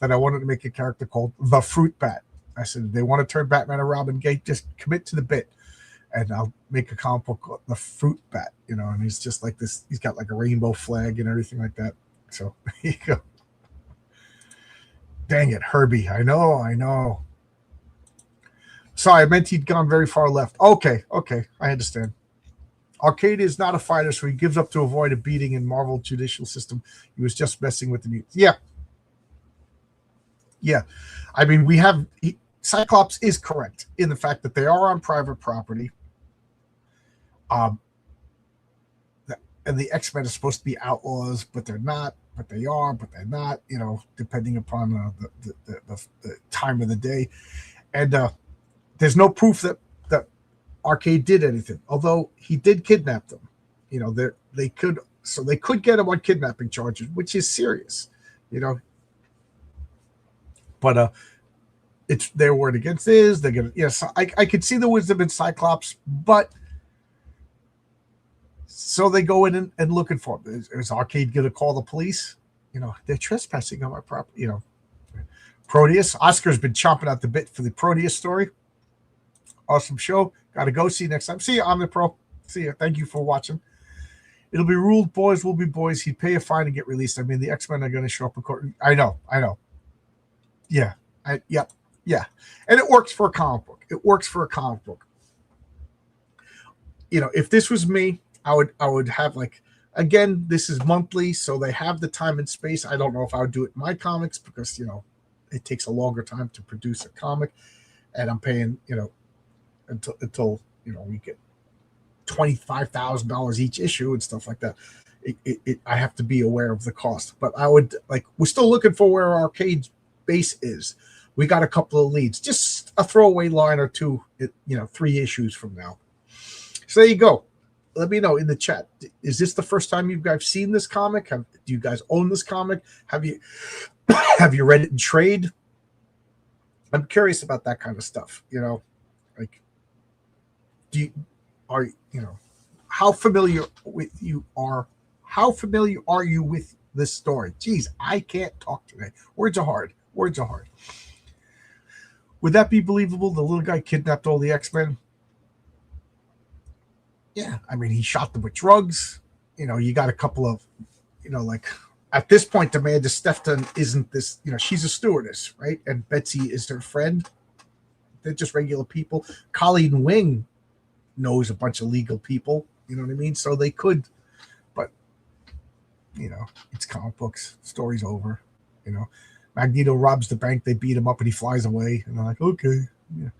that I wanted to make a character called the Fruit Bat. I said they want to turn Batman and Robin gay, just commit to the bit, and I'll make a comic book called the Fruit Bat. You know, and he's just like this. He's got like a rainbow flag and everything like that. So here you go. Dang it, Herbie! I know. Sorry, I meant he'd gone very far left. Okay, I understand. Arcade is not a fighter, so he gives up to avoid a beating in Marvel judicial system. He was just messing with the mutants. Yeah. I mean, Cyclops is correct in the fact that they are on private property. And the X-Men are supposed to be outlaws, but they're not. But they are, but they're not. You know, depending upon the time of the day, and there's no proof that Arcade did anything, although he did kidnap them. You know, they could get him on kidnapping charges, which is serious. You know, but it's their word against his. They're gonna so I could see the wisdom in Cyclops, but so they go in and looking for him. Is Arcade gonna call the police? You know, they're trespassing on my property. You know, Proteus. Oscar's been chomping at the bit for the Proteus story. Awesome show. Gotta go. See you next time. See you, Omnipro. See you. Thank you for watching. It'll be ruled. Boys will be boys. He'd pay a fine and get released. I mean, the X-Men are going to show up in court. I know. Yeah. Yeah. And it works for a comic book. You know, if this was me, I would have like, again, this is monthly, so they have the time and space. I don't know if I would do it in my comics because, you know, it takes a longer time to produce a comic, and I'm paying, you know, until you know we get $25,000 each issue and stuff like that. I have to be aware of the cost, but I would we're still looking for where Arcade's base is. We got a couple of leads, just a throwaway line or two, 3 issues from now. So there you go. Let me know in the chat. Is this the first time you guys seen this comic? Do you guys own this comic? Have you read it in trade? I'm curious about that kind of stuff. You know, like, how familiar are you with this story? Jeez, I can't talk today. Words are hard. Would that be believable? The little guy kidnapped all the X-Men? Yeah, I mean, he shot them with drugs. You know, you got a couple of, like, at this point, Amanda Stefton isn't this, she's a stewardess, right? And Betsy is her friend. They're just regular people. Colleen Wing knows a bunch of legal people, you know what I mean? So they could, but, it's comic books. Story's over, Magneto robs the bank, they beat him up, and he flies away. And they're like, okay, yeah.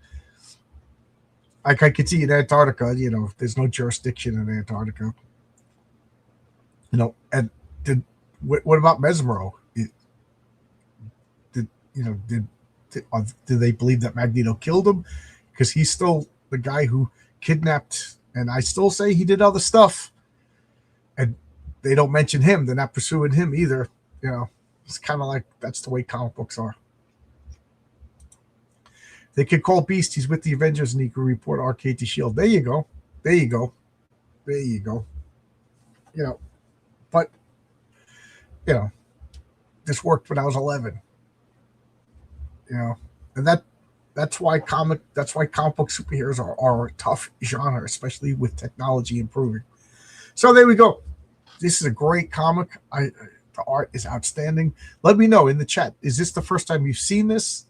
Like I could see in Antarctica, there's no jurisdiction in Antarctica. And what about Mesmero? Did they believe that Magneto killed him? Because he's still the guy who kidnapped, and I still say he did other stuff. And they don't mention him. They're not pursuing him either. It's kind of like that's the way comic books are. They could call Beast. He's with the Avengers, and he could report Arcade to S.H.I.E.L.D. There you go. But this worked when I was 11. And that's why comic book superheroes are a tough genre, especially with technology improving. So there we go. This is a great comic. The art is outstanding. Let me know in the chat. Is this the first time you've seen this?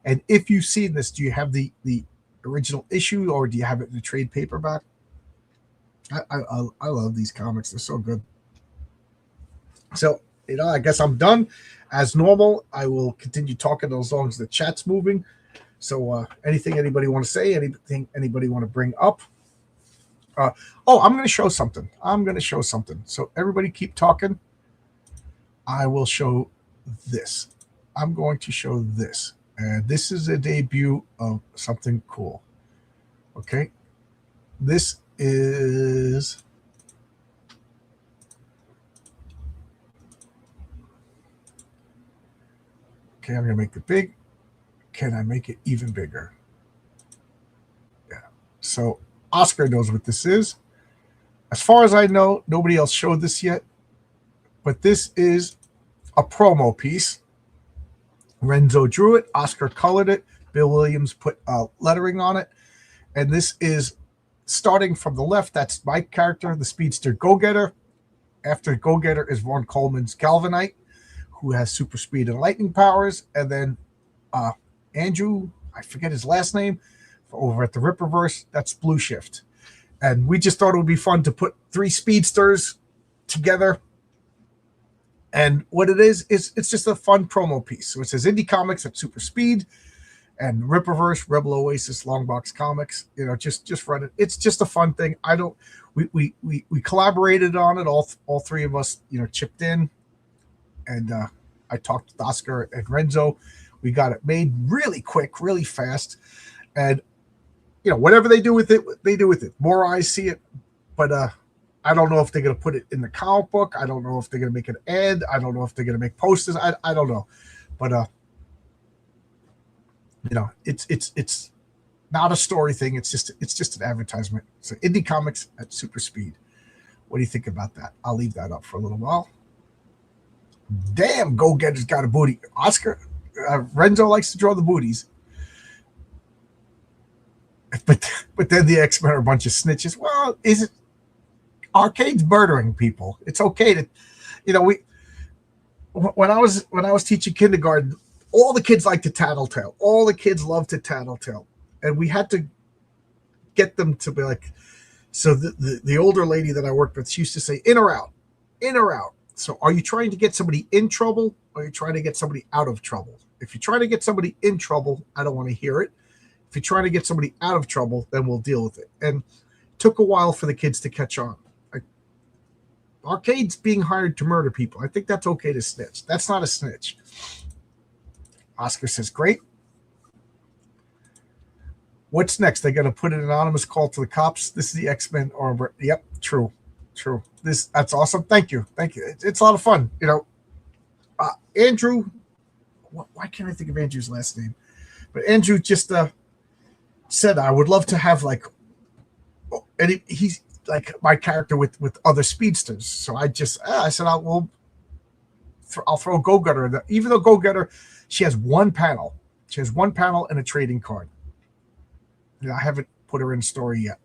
And if you've seen this, do you have the original issue, or do you have it in a trade paperback? I love these comics. They're so good. So, I guess I'm done. As normal, I will continue talking as long as the chat's moving. So anything anybody want to say? Anything anybody want to bring up? Oh, I'm going to show something. So everybody keep talking. I will show this. I'm going to show this. And this is a debut of something cool. Okay. This is... Okay, I'm going to make it big. Can I make it even bigger? Yeah. So Oscar knows what this is. As far as I know, nobody else showed this yet. But this is a promo piece. Renzo drew it. Oscar colored it. Bill Williams put lettering on it. And this is starting from the left. That's my character, the Speedster Go-Getter. After Go-Getter is Vaughn Coleman's Galvanite, who has super speed and lightning powers. And then Andrew, I forget his last name, over at the Ripperverse, that's Blue Shift. And we just thought it would be fun to put 3 speedsters together. And what it is it's just a fun promo piece. So it says Indie Comics at Super Speed and Ripperverse, Rebel Oasis, Longbox Comics. You know, just run it. It's just a fun thing. We collaborated on it. All 3 of us, you know, chipped in. And I talked with Oscar and Renzo. We got it made really quick, really fast. And, you know, whatever they do with it, they do with it. More eyes see it. But I don't know if they're going to put it in the comic book. I don't know if they're going to make an ad. I don't know if they're going to make posters. I don't know. But, you know, it's not a story thing. It's just an advertisement. So Indie Comics at Super Speed. What do you think about that? I'll leave that up for a little while. Damn, Go-Getter's got a booty. Oscar, Renzo likes to draw the booties. But then the X-Men are a bunch of snitches. Well, is it? Arcade's murdering people. It's okay to, you know, when I was teaching kindergarten, all the kids like to tattletale. All the kids love to tattletale. And we had to get them to be like, so the older lady that I worked with, she used to say, in or out, in or out. So are you trying to get somebody in trouble or are you trying to get somebody out of trouble? If you're trying to get somebody in trouble, I don't want to hear it. If you're trying to get somebody out of trouble, then we'll deal with it. And it took a while for the kids to catch on. Arcade's being hired to murder people. I think that's okay to snitch. That's not a snitch. Oscar says, great. What's next? They're going to put an anonymous call to the cops. This is the X-Men. Or yep, true. That's awesome. Thank you. It's a lot of fun. You know, Andrew. Why can't I think of Andrew's last name? But Andrew just said I would love to have like, and he's like my character with other speedsters. So I said I'll throw Go-Getter. Even though Go-Getter, she has one panel. She has one panel and a trading card. I haven't put her in a story yet,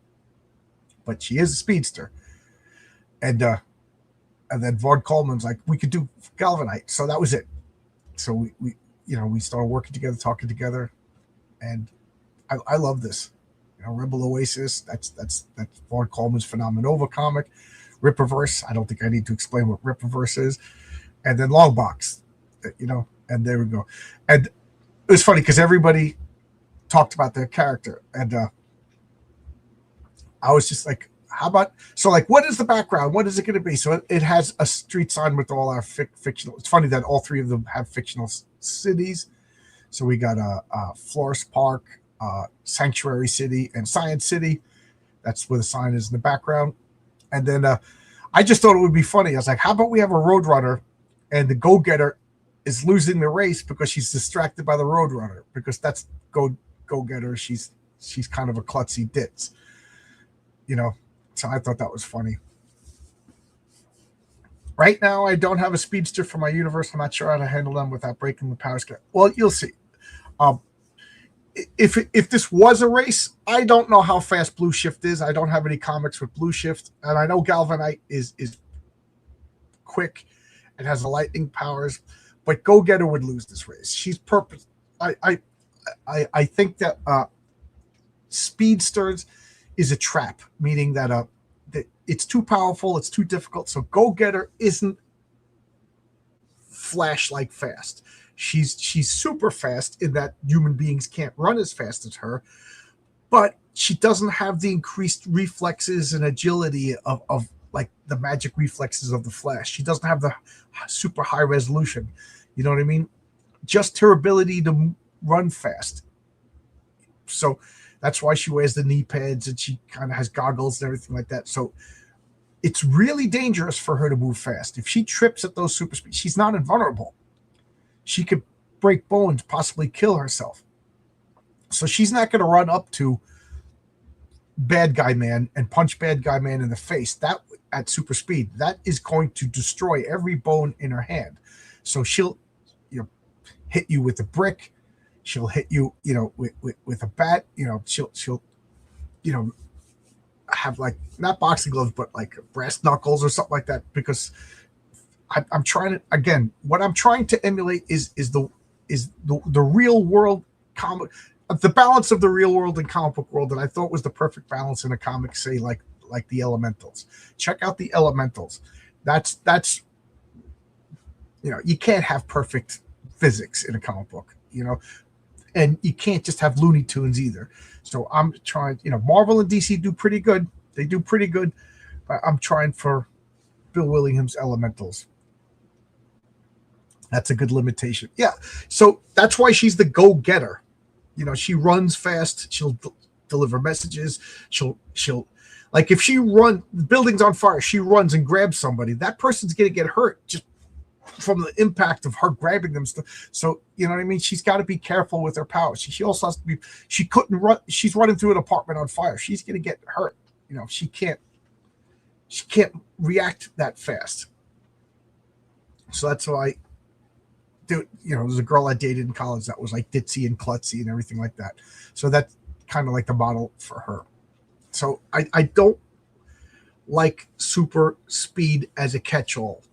but she is a speedster. And then Vaughn Coleman's like, we could do Galvanite. So that was it. So we started working together, talking together, and I love this. You know, Rebel Oasis. That's Vaughn Coleman's Phenomenova comic. Ripperverse. I don't think I need to explain what Ripperverse is. And then Longbox. You know, and there we go. And it was funny because everybody talked about their character, and I was just like, how about, so like, what is the background? What is it going to be? So it has a street sign with all our fictional. It's funny that all 3 of them have fictional cities. So we got Florist Park, Sanctuary City, and Science City. That's where the sign is in the background. And then I just thought it would be funny. I was like, how about we have a Roadrunner and the Go-Getter is losing the race because she's distracted by the Roadrunner, because that's Go-Getter. She's kind of a klutzy ditz, you know. So I thought that was funny. Right now, I don't have a speedster for my universe. I'm not sure how to handle them without breaking the power scale. Well, you'll see. If this was a race, I don't know how fast Blue Shift is. I don't have any comics with Blue Shift, and I know Galvanite is quick and has the lightning powers, but Go-Getter would lose this race. She's purpose. I think that speedsters is a trap, meaning that it's too powerful, it's too difficult. So Go-Getter isn't Flash like fast. She's super fast in that human beings can't run as fast as her, but she doesn't have the increased reflexes and agility of like the magic reflexes of the Flash. She doesn't have the super high resolution. You know what I mean? Just her ability to run fast. So that's why she wears the knee pads and she kind of has goggles and everything like that. So it's really dangerous for her to move fast. If she trips at those super speeds, she's not invulnerable. She could break bones, possibly kill herself. So she's not going to run up to bad guy man and punch bad guy man in the face. That at super speed, that is going to destroy every bone in her hand. So she'll, hit you with a brick. She'll hit you, with a bat. She'll have like not boxing gloves, but like brass knuckles or something like that. Because I'm trying to, again, what I'm trying to emulate is the real world comic, the balance of the real world and comic book world that I thought was the perfect balance in a comic, say like the Elementals. Check out the Elementals. That's you can't have perfect physics in a comic book, and you can't just have Looney Tunes either. So I'm trying, Marvel and DC do pretty good. They do pretty good, but I'm trying for Bill Willingham's Elementals. That's a good limitation. Yeah. So that's why she's the go-getter. She runs fast. She'll deliver messages. She'll like if the building's on fire, she runs and grabs somebody. That person's going to get hurt just from the impact of her grabbing them. So, you know what I mean? She's got to be careful with her powers. She also has to be, she couldn't run. She's running through an apartment on fire. She's going to get hurt. She can't react that fast. So that's why there's a girl I dated in college that was like ditzy and klutzy and everything like that. So that's kind of like the model for her. So I don't like super speed as a catch-all,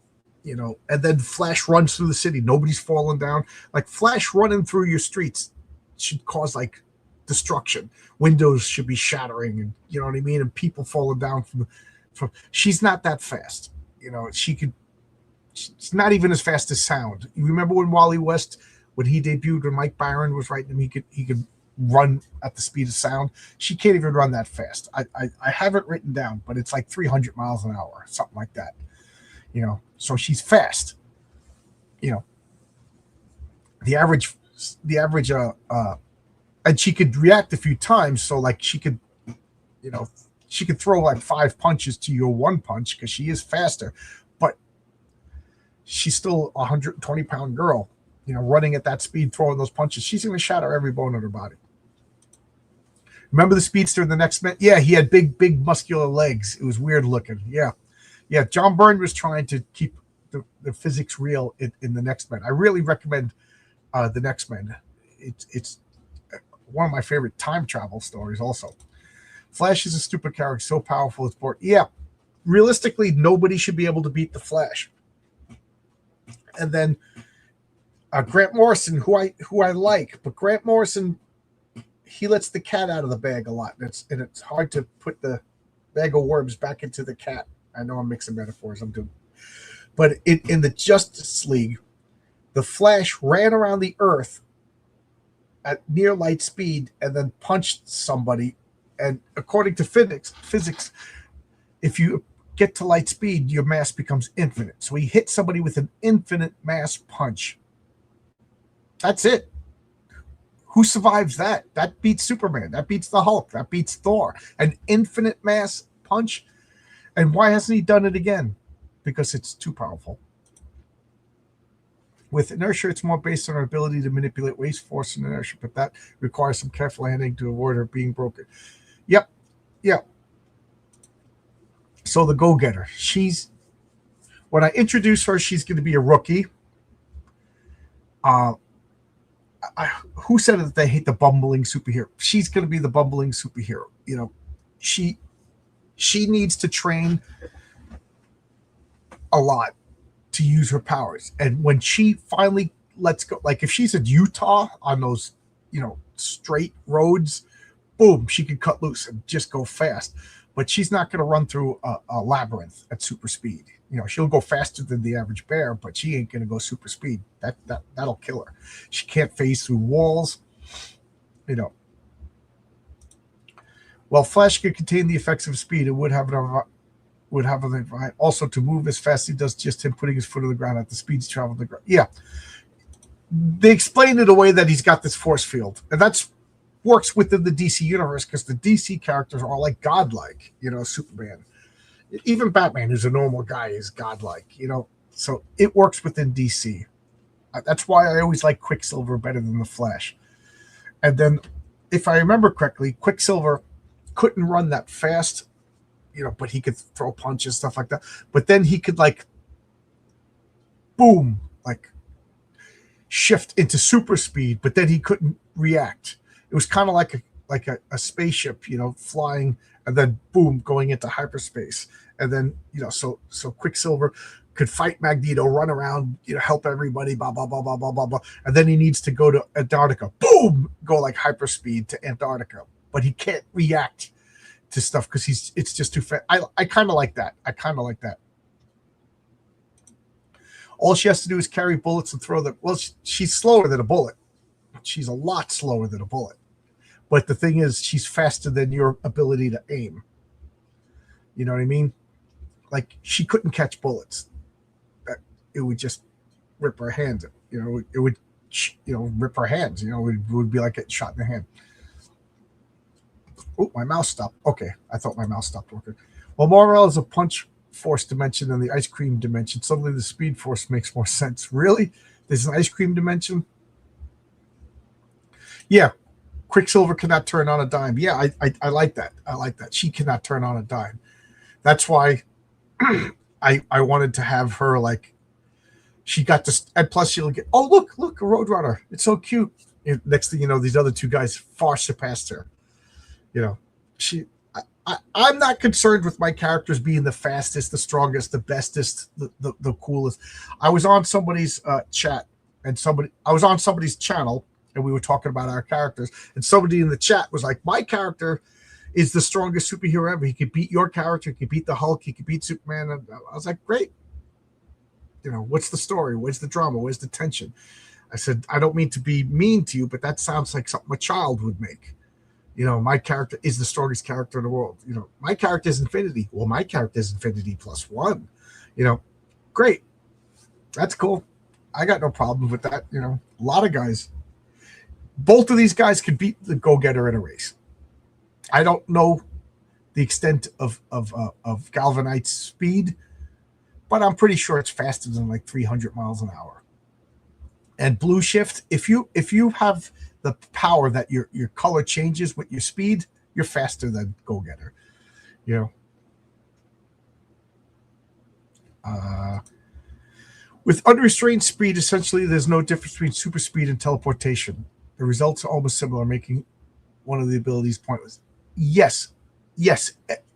and then Flash runs through the city. Nobody's falling down. Like Flash running through your streets should cause like destruction. Windows should be shattering, and you know what I mean? And people falling down from she's not that fast. She's not even as fast as sound. You remember when Wally West, when he debuted, when Mike Byron was writing him, he could run at the speed of sound. She can't even run that fast. I have it written down, but it's like 300 miles an hour, something like that. So she's fast. The average, and she could react a few times. So like she could throw like 5 punches to your 1 punch because she is faster, but she's still a 120-pound girl, running at that speed, throwing those punches. She's going to shatter every bone in her body. Remember the Speedster in the Next Man? Yeah, he had big muscular legs. It was weird looking. Yeah. John Byrne was trying to keep the physics real in the Next Man. I really recommend the Next Man. It's one of my favorite time travel stories. Also, Flash is a stupid character, so powerful it's bored. Yeah, realistically, nobody should be able to beat the Flash. And then Grant Morrison, who I like, but Grant Morrison, he lets the cat out of the bag a lot, and it's hard to put the bag of worms back into the cat. I know I'm mixing metaphors. I'm doing, but in the Justice League, the Flash ran around the Earth at near light speed and then punched somebody. And according to physics, if you get to light speed, your mass becomes infinite. So he hit somebody with an infinite mass punch. That's it. Who survives that? That beats Superman. That beats the Hulk. That beats Thor. An infinite mass punch. And why hasn't he done it again? Because it's too powerful. With inertia, it's more based on our ability to manipulate waste, force, and inertia, but that requires some careful handling to avoid her being broken. Yep. So the go-getter. When I introduce her, she's going to be a rookie. Who said that they hate the bumbling superhero? She's going to be the bumbling superhero. She needs to train a lot to use her powers. And when she finally lets go, like if she's in Utah on those, straight roads, boom, she can cut loose and just go fast. but she's not going to run through a labyrinth at super speed. You know, she'll go faster than the average bear, but she ain't going to go super speed. That'll kill her. She can't phase through walls. You know, while Flash could contain the effects of speed, it would have also to move as fast as he does just him putting his foot on the ground at the speeds travel the ground. Yeah, they explain it away that he's got this force field, and that's works within the DC universe because the DC characters are all like godlike. You know, Superman, even Batman, who's a normal guy, is godlike. You know, so it works within DC. That's why I always like Quicksilver better than the Flash. And then, if I remember correctly, Quicksilver couldn't run that fast, you know, but he could throw punches, stuff like that. But then he could like, boom, like shift into super speed, but then he couldn't react. It was kind of like a spaceship, you know, flying and then boom, going into hyperspace. And then, you know, so Quicksilver could fight Magneto, run around, you know, help everybody, blah, blah, blah, blah, blah, blah, blah. And then he needs to go to Antarctica, boom, go like hyperspeed to Antarctica. But he can't react to stuff because it's just too fast. I kind of like that. All she has to do is carry bullets and throw them. Well, she's slower than a bullet. She's a lot slower than a bullet. But the thing is, she's faster than your ability to aim. You know what I mean? Like, she couldn't catch bullets. It would just rip her hands. You know, it would, you know, rip her hands. You know, it would be like getting shot in the hand. Oh, my mouse stopped. Okay, I thought my mouse stopped working. Well, Mar-Vell is a punch force dimension than the ice cream dimension. Suddenly the speed force makes more sense. Really? There's an ice cream dimension? Yeah. Quicksilver cannot turn on a dime. Yeah, I like that. I like that. She cannot turn on a dime. That's why I wanted to have her, like, she got this, and plus she'll get, oh, look, a Roadrunner. It's so cute. And next thing you know, these other two guys far surpassed her. You know, I'm not concerned with my characters being the fastest, the strongest, the bestest, the coolest. I was on somebody's chat, and I was on somebody's channel, and we were talking about our characters, and somebody in the chat was like, my character is the strongest superhero ever. He could beat your character. He could beat the Hulk. He could beat Superman. And I was like, great. You know, what's the story? Where's the drama? Where's the tension? I said, I don't mean to be mean to you, but that sounds like something a child would make. You know, my character is the strongest character in the world. You know, my character is Infinity. Well, my character is Infinity +1. You know, great. That's cool. I got no problem with that. You know, a lot of guys, both of these guys could beat the Go-Getter in a race. I don't know the extent of Galvanite's speed, but I'm pretty sure it's faster than like 300 miles an hour. And Blue Shift, if you have the power that your color changes with your speed, you're faster than Go-Getter. You know. With unrestrained speed, essentially, there's no difference between super speed and teleportation. The results are almost similar, making one of the abilities pointless. Yes,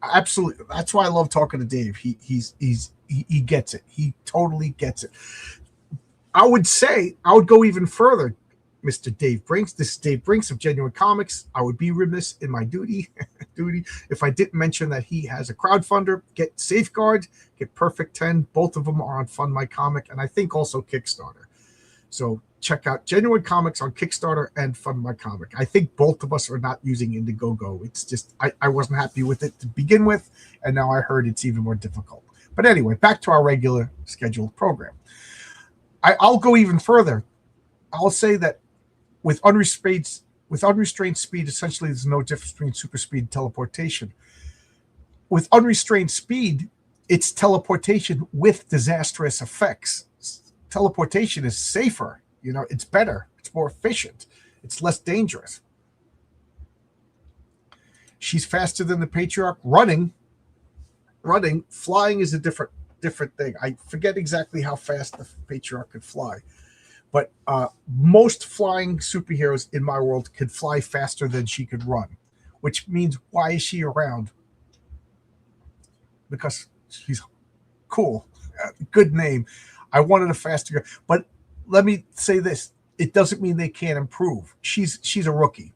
absolutely. That's why I love talking to Dave. He gets it. He totally gets it. I would go even further, Mr. Dave Brinks. This is Dave Brinks of Genuine Comics. I would be remiss in my duty if I didn't mention that he has a crowdfunder. Get Safeguard, get Perfect 10. Both of them are on Fund My Comic, and I think also Kickstarter. So check out Genuine Comics on Kickstarter and Fund My Comic. I think both of us are not using Indiegogo. It's just I wasn't happy with it to begin with, and now I heard it's even more difficult. But anyway, back to our regular scheduled program. I'll go even further. I'll say that with unrestrained speed, essentially there's no difference between super speed and teleportation. With unrestrained speed, it's teleportation with disastrous effects. Teleportation is safer. You know, it's better. It's more efficient. It's less dangerous. She's faster than the Patriarch. Running. Flying is a different thing. I forget exactly how fast the Patriarch could fly. But most flying superheroes in my world could fly faster than she could run. Which means, why is she around? Because she's cool. Good name. I wanted a faster, but let me say this: it doesn't mean they can't improve. She's a rookie,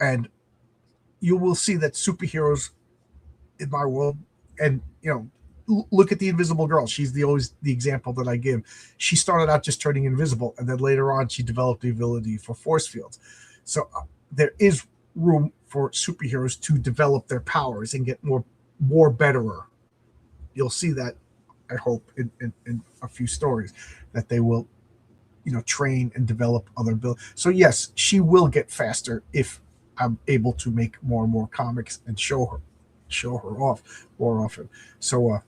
and you will see that superheroes in my world. And look at the Invisible Girl. She's always the example that I give. She started out just turning invisible, and then later on she developed the ability for force fields. So there is room for superheroes to develop their powers and get more betterer. You'll see that, I hope, in a few stories, that they will train and develop other abilities. So yes, she will get faster if I'm able to make more and more comics and show her off more often. So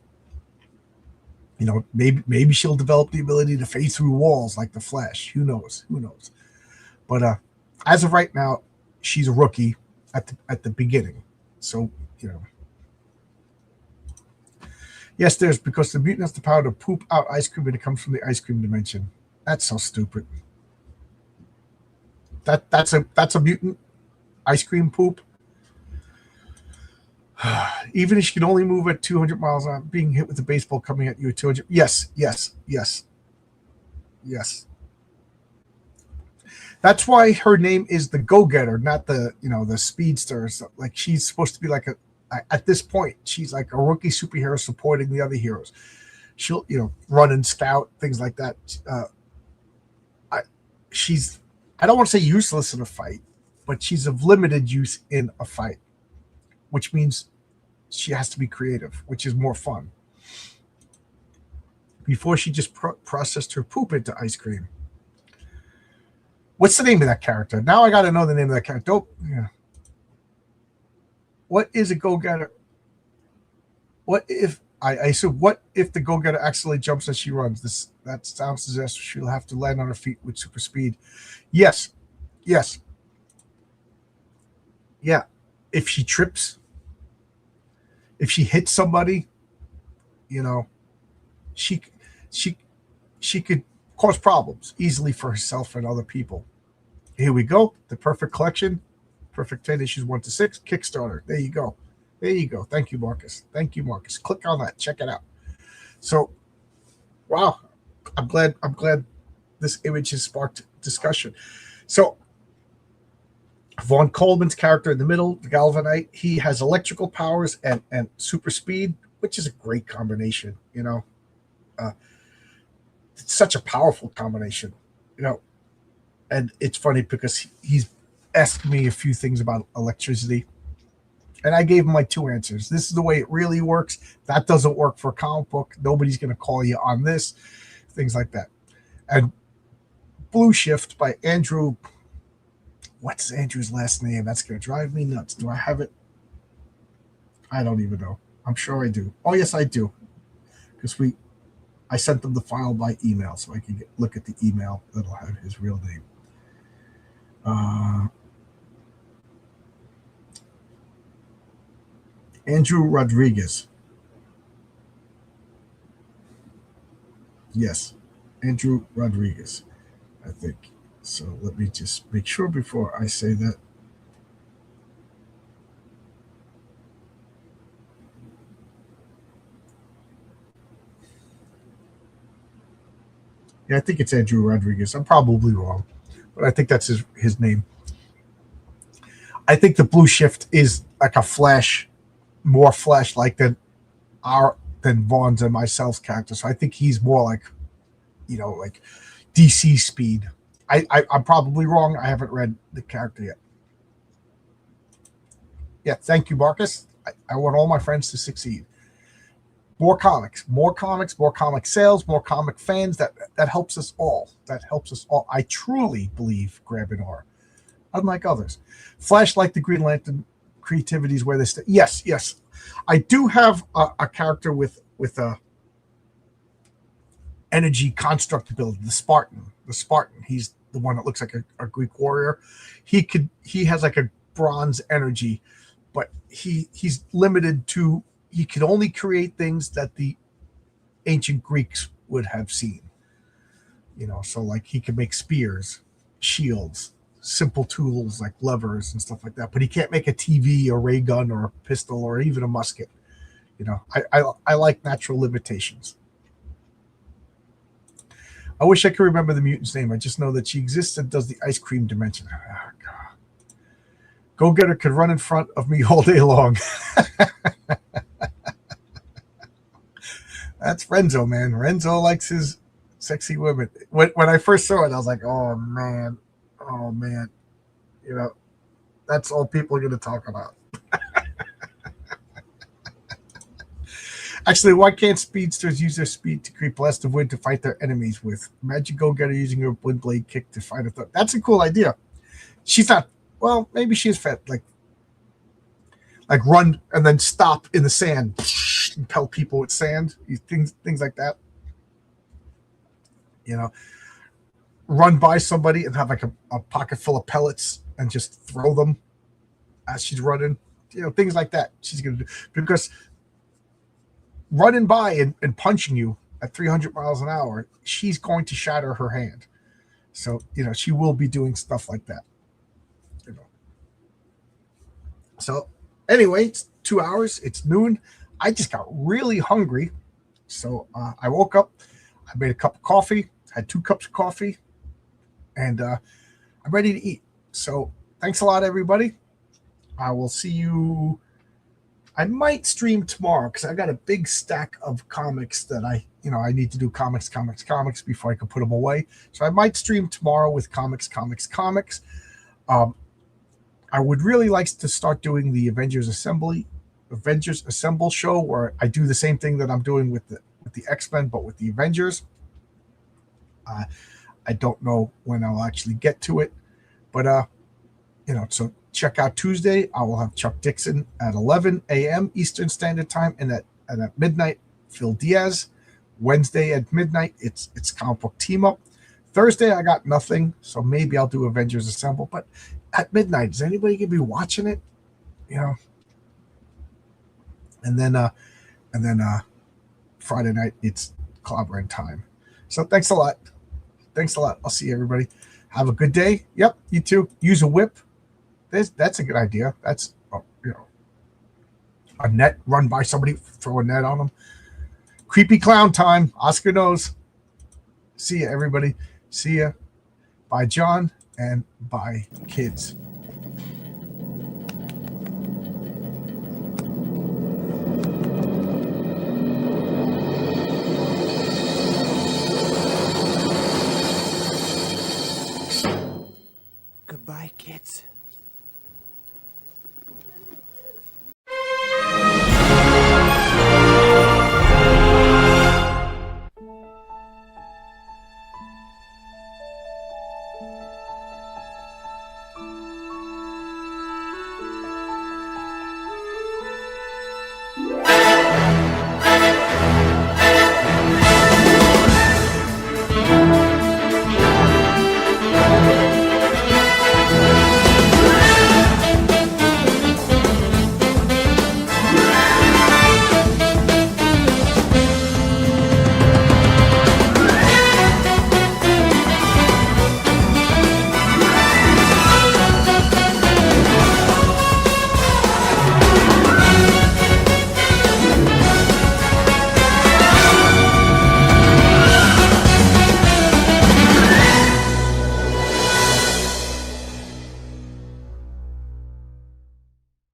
maybe she'll develop the ability to phase through walls like the Flash. Who knows? But as of right now, she's a rookie at the beginning. So yes, there's because the mutant has the power to poop out ice cream, and it comes from the ice cream dimension. That's so stupid. That's a mutant ice cream poop. Even if she can only move at 200 miles an hour, being hit with a baseball coming at you at 200. Yes. That's why her name is the Go-Getter, not the speedster. So, like, she's supposed to be like at this point, she's like a rookie superhero supporting the other heroes. She'll run and scout, things like that. I don't want to say useless in a fight, but she's of limited use in a fight, which means she has to be creative, which is more fun. Before she just processed her poop into ice cream. What's the name of that character? Now I got to know the name of that character. Oh, yeah. What is a Go-Getter? What if I assume? What if the Go-Getter accidentally jumps as she runs? That sounds disastrous. She'll have to land on her feet with super speed. Yes. Yeah. If she trips, if she hits somebody, she could cause problems easily for herself and other people. Here we go. The Perfect Collection. Perfect 10 issues 1 to 6. Kickstarter. There you go. Thank you, Marcus. Click on that. Check it out. So, wow. I'm glad this image has sparked discussion. So, Vaughn Coleman's character in the middle, the Galvanite, he has electrical powers and super speed, which is a great combination. It's such a powerful combination. And it's funny because he's asked me a few things about electricity, and I gave him like 2 answers. This is the way it really works. That doesn't work for a comic book. Nobody's going to call you on this. Things like that. And Blue Shift by Andrew. What's Andrew's last name? That's going to drive me nuts. Do I have it? I don't even know. I'm sure I do. Oh, yes, I do. Because I sent them the file by email, so I can look at the email that'll have his real name. Andrew Rodriguez. Yes, Andrew Rodriguez, I think. So let me just make sure before I say that. Yeah, I think it's Andrew Rodriguez. I'm probably wrong, but I think that's his name. I think the Blue Shift is like a Flash, more Flash-like than Vaughn's and myself's character. So I think he's more like, like DC speed. I'm probably wrong. I haven't read the character yet. Yeah, thank you, Marcus. I want all my friends to succeed. More comics, more comic sales, more comic fans. That helps us all. I truly believe Grabinor, unlike others. Flash, like the Green Lantern, creativity is where they stay. Yes. I do have a character with a energy construct ability, the Spartan. He's the one that looks like a Greek warrior. He has like a bronze energy, but he's limited to, he can only create things that the ancient Greeks would have seen. So like he can make spears, shields, simple tools like levers and stuff like that, but he can't make a TV or ray gun or a pistol or even a musket. I like natural limitations. I wish I could remember the mutant's name. I just know that she exists and does the ice cream dimension. Oh, God. Go-Getter could run in front of me all day long. That's Renzo, man. Renzo likes his sexy women. When I first saw it, I was like, oh man, oh man. You know, that's all people are going to talk about. Actually, why can't speedsters use their speed to create blast of wind to fight their enemies with? Imagine Go Getter using her wind blade kick to fight a threat. That's a cool idea. She's not. Well, maybe she is fat. Like run and then stop in the sand, and pelt people with sand. Things like that. You know, run by somebody and have like a pocket full of pellets and just throw them as she's running. You know, things like that. She's gonna do because running by and punching you at 300 miles an hour, she's going to shatter her hand. So, you know, she will be doing stuff like that. You know. So, anyway, it's 2 hours. It's noon. I just got really hungry. So, I woke up. I made a cup of coffee. Had 2 cups of coffee. And I'm ready to eat. So, thanks a lot, everybody. I will see you. I might stream tomorrow because I got a big stack of comics that I need to do comics before I can put them away. So I might stream tomorrow with comics. I would really like to start doing the Avengers Assemble show where I do the same thing that I'm doing with the X-Men, but with the Avengers. I don't know when I'll actually get to it, but so check out Tuesday. I will have Chuck Dixon at 11 a.m. Eastern Standard Time, and at midnight, Phil Diaz. Wednesday at midnight, it's Comic Book Team Up. Thursday, I got nothing, so maybe I'll do Avengers Assemble. But at midnight, is anybody gonna be watching it? You know. And then Friday night, it's Clobbering Time. So thanks a lot. I'll see everybody. Have a good day. Yep, you too. Use a whip. That's a good idea. That's a net, run by somebody, throw a net on them. Creepy clown time. Oscar knows. See ya, everybody. See ya. Bye, John, and bye, kids.